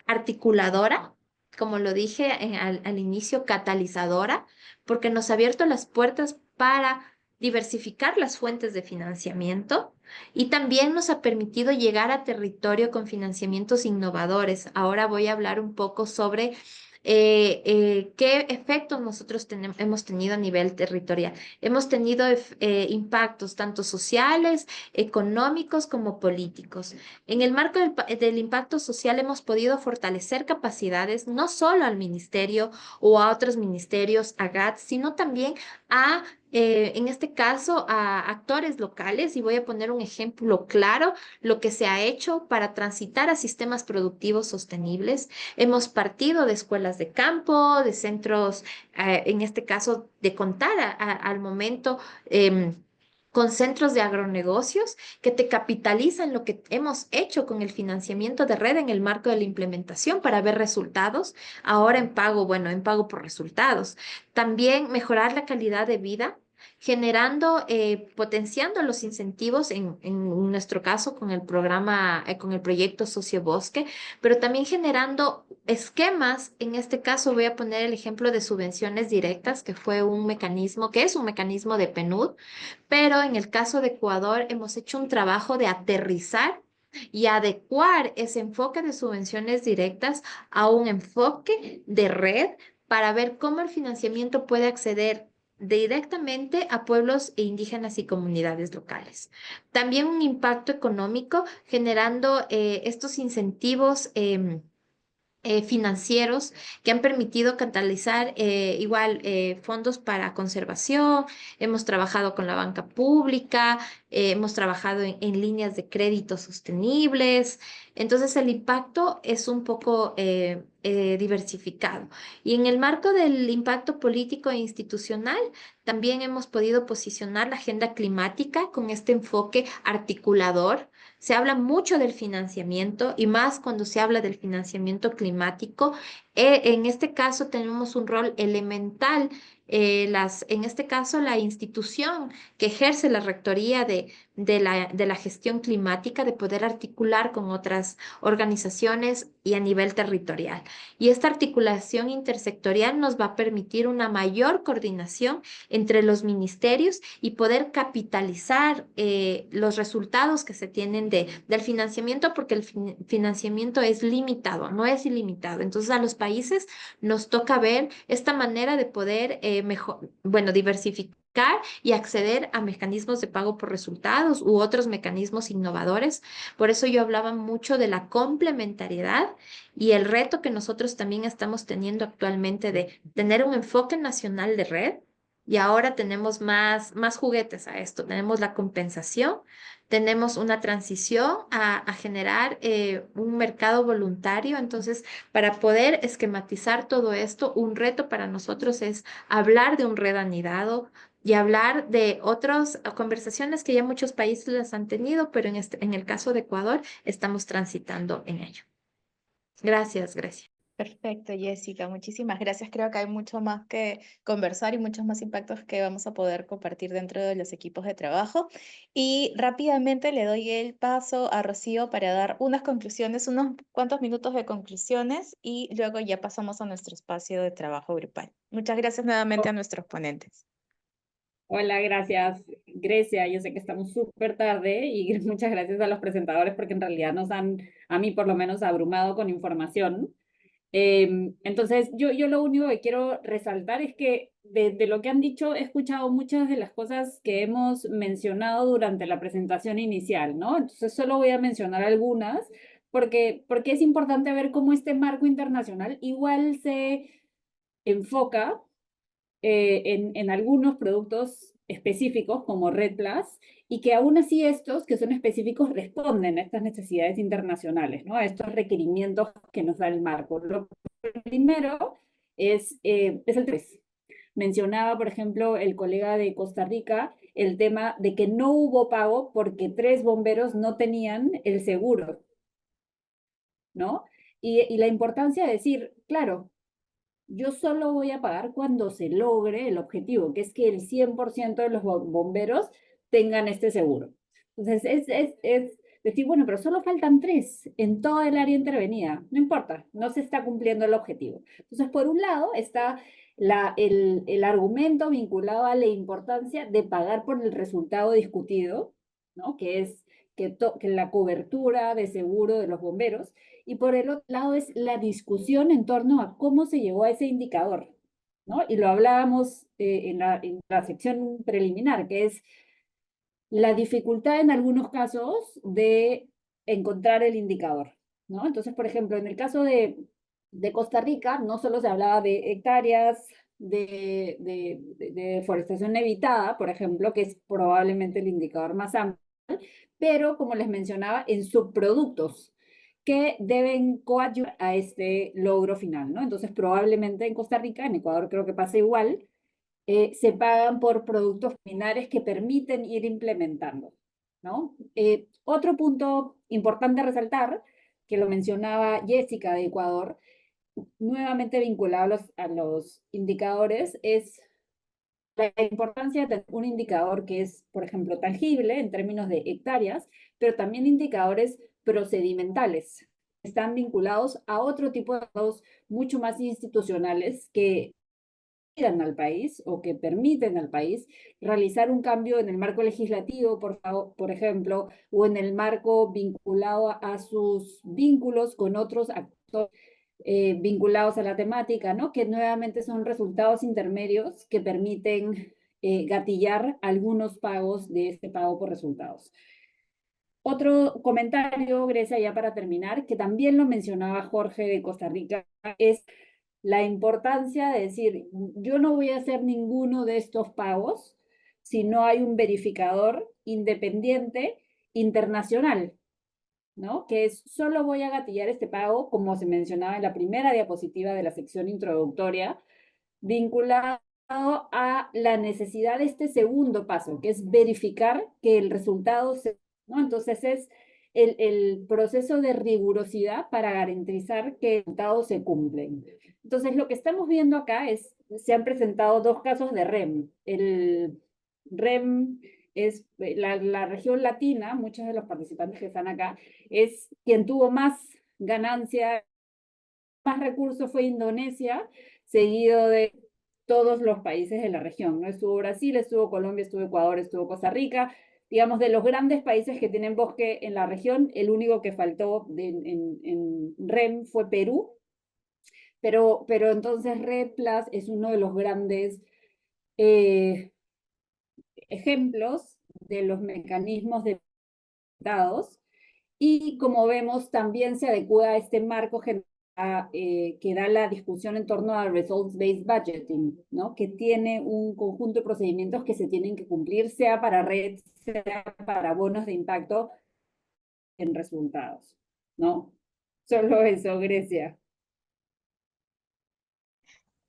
articuladora, como lo dije al inicio, catalizadora, porque nos ha abierto las puertas para diversificar las fuentes de financiamiento y también nos ha permitido llegar a territorio con financiamientos innovadores. Ahora voy a hablar un poco sobre qué efectos nosotros hemos tenido a nivel territorial. Hemos tenido impactos tanto sociales, económicos como políticos. En el marco del impacto social hemos podido fortalecer capacidades no solo al ministerio o a otros ministerios, a GATS, sino también en este caso, a actores locales. Y voy a poner un ejemplo claro, lo que se ha hecho para transitar a sistemas productivos sostenibles. Hemos partido de escuelas de campo, de centros, en este caso, de contar al momento. Con centros de agronegocios que te capitalizan lo que hemos hecho con el financiamiento de red en el marco de la implementación para ver resultados, ahora en pago, bueno, en pago por resultados. También mejorar la calidad de vida, generando, potenciando los incentivos, en nuestro caso con el programa, con el proyecto Sociobosque, pero también generando esquemas. En este caso voy a poner el ejemplo de subvenciones directas, que fue un mecanismo, que es un mecanismo de PNUD, pero en el caso de Ecuador hemos hecho un trabajo de aterrizar y adecuar ese enfoque de subvenciones directas a un enfoque de red para ver cómo el financiamiento puede acceder directamente a pueblos e indígenas y comunidades locales. También un impacto económico generando estos incentivos financieros que han permitido catalizar igual fondos para conservación. Hemos trabajado con la banca pública, hemos trabajado en líneas de crédito sostenibles. Entonces el impacto es un poco diversificado. Y en el marco del impacto político e institucional, también hemos podido posicionar la agenda climática con este enfoque articulador. Se habla mucho del financiamiento y más cuando se habla del financiamiento climático. En este caso tenemos un rol elemental. En este caso, la institución que ejerce la rectoría de la gestión climática, de poder articular con otras organizaciones y a nivel territorial. Y esta articulación intersectorial nos va a permitir una mayor coordinación entre los ministerios y poder capitalizar los resultados que se tienen del financiamiento, porque el financiamiento es limitado, no es ilimitado. Entonces a los países nos toca ver esta manera de poder diversificar y acceder a mecanismos de pago por resultados u otros mecanismos innovadores. Por eso yo hablaba mucho de la complementariedad y el reto que nosotros también estamos teniendo actualmente de tener un enfoque nacional de red. Y ahora tenemos más juguetes a esto. Tenemos la compensación, tenemos una transición a generar un mercado voluntario. Entonces, para poder esquematizar todo esto, un reto para nosotros es hablar de un red anidado, y hablar de otras conversaciones que ya muchos países las han tenido, pero en el caso de Ecuador estamos transitando en ello. Gracias, Grecia. Perfecto, Jessica, muchísimas gracias. Creo que hay mucho más que conversar y muchos más impactos que vamos a poder compartir dentro de los equipos de trabajo. Y rápidamente le doy el paso a Rocío para dar unas conclusiones, unos cuantos minutos de conclusiones y luego ya pasamos a nuestro espacio de trabajo grupal. Muchas gracias nuevamente a nuestros ponentes. Hola, gracias, Grecia. Yo sé que estamos súper tarde y muchas gracias a los presentadores porque en realidad nos han, a mí por lo menos, abrumado con información. Entonces, yo lo único que quiero resaltar es que de lo que han dicho he escuchado muchas de las cosas que hemos mencionado durante la presentación inicial, ¿no? Entonces, solo voy a mencionar algunas porque es importante ver cómo este marco internacional igual se enfoca en algunos productos específicos como Red Plus y que aún así estos que son específicos responden a estas necesidades internacionales, ¿no? A estos requerimientos que nos da el marco. Lo primero es el 3. Mencionaba, por ejemplo, el colega de Costa Rica el tema de que no hubo pago porque 3 bomberos no tenían el seguro, ¿no? Y la importancia de decir, claro, yo solo voy a pagar cuando se logre el objetivo, que es que el 100% de los bomberos tengan este seguro. Entonces, es decir, bueno, pero solo faltan 3 en toda el área intervenida. No importa, no se está cumpliendo el objetivo. Entonces, por un lado está el argumento vinculado a la importancia de pagar por el resultado discutido, ¿no? Que es que la cobertura de seguro de los bomberos, y por el otro lado es la discusión en torno a cómo se llegó a ese indicador, ¿no? Y lo hablábamos en la sección preliminar, que es la dificultad en algunos casos de encontrar el indicador, ¿no? Entonces, por ejemplo, en el caso de Costa Rica, no solo se hablaba de hectáreas de deforestación evitada, por ejemplo, que es probablemente el indicador más amplio, pero como les mencionaba, en subproductos que deben coadyuvar a este logro final, ¿no? Entonces, probablemente en Costa Rica, en Ecuador creo que pasa igual, se pagan por productos finales que permiten ir implementando, ¿no? Otro punto importante a resaltar, que lo mencionaba Jessica de Ecuador, nuevamente vinculado a los indicadores, es la importancia de tener un indicador que es, por ejemplo, tangible en términos de hectáreas, pero también indicadores procedimentales. Están vinculados a otro tipo de datos mucho más institucionales que al país o que permiten al país realizar un cambio en el marco legislativo, por ejemplo, o en el marco vinculado a sus vínculos con otros actores vinculados a la temática, ¿no? Que nuevamente son resultados intermedios que permiten gatillar algunos pagos de este pago por resultados. Otro comentario, Grecia, ya para terminar, que también lo mencionaba Jorge de Costa Rica, es la importancia de decir, yo no voy a hacer ninguno de estos pagos si no hay un verificador independiente internacional, ¿no? Que es, solo voy a gatillar este pago, como se mencionaba en la primera diapositiva de la sección introductoria, vinculado a la necesidad de este segundo paso, que es verificar que el resultado se, ¿no? Entonces es el proceso de rigurosidad para garantizar que los resultados se cumplen. Entonces lo que estamos viendo acá es, se han presentado 2 casos de REM. El REM es la región latina, muchos de los participantes que están acá, es quien tuvo más ganancia, más recursos fue Indonesia, seguido de todos los países de la región, ¿no? Estuvo Brasil, estuvo Colombia, estuvo Ecuador, estuvo Costa Rica. Digamos, de los grandes países que tienen bosque en la región, el único que faltó en REM fue Perú, pero entonces Red Plus es uno de los grandes ejemplos de los mecanismos de datos y como vemos también se adecua a este marco general que da la discusión en torno al Results-Based Budgeting, ¿no? Que tiene un conjunto de procedimientos que se tienen que cumplir, sea para red, sea para bonos de impacto en resultados, ¿no? Solo eso, Grecia.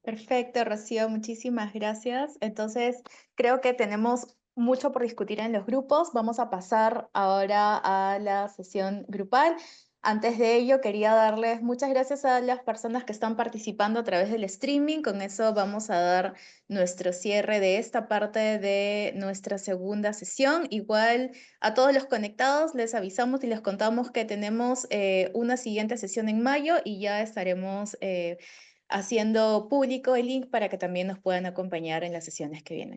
Perfecto, Rocío, muchísimas gracias. Entonces, creo que tenemos mucho por discutir en los grupos. Vamos a pasar ahora a la sesión grupal. Antes de ello, quería darles muchas gracias a las personas que están participando a través del streaming. Con eso vamos a dar nuestro cierre de esta parte de nuestra segunda sesión. Igual a todos los conectados les avisamos y les contamos que tenemos una siguiente sesión en mayo y ya estaremos haciendo público el link para que también nos puedan acompañar en las sesiones que vienen.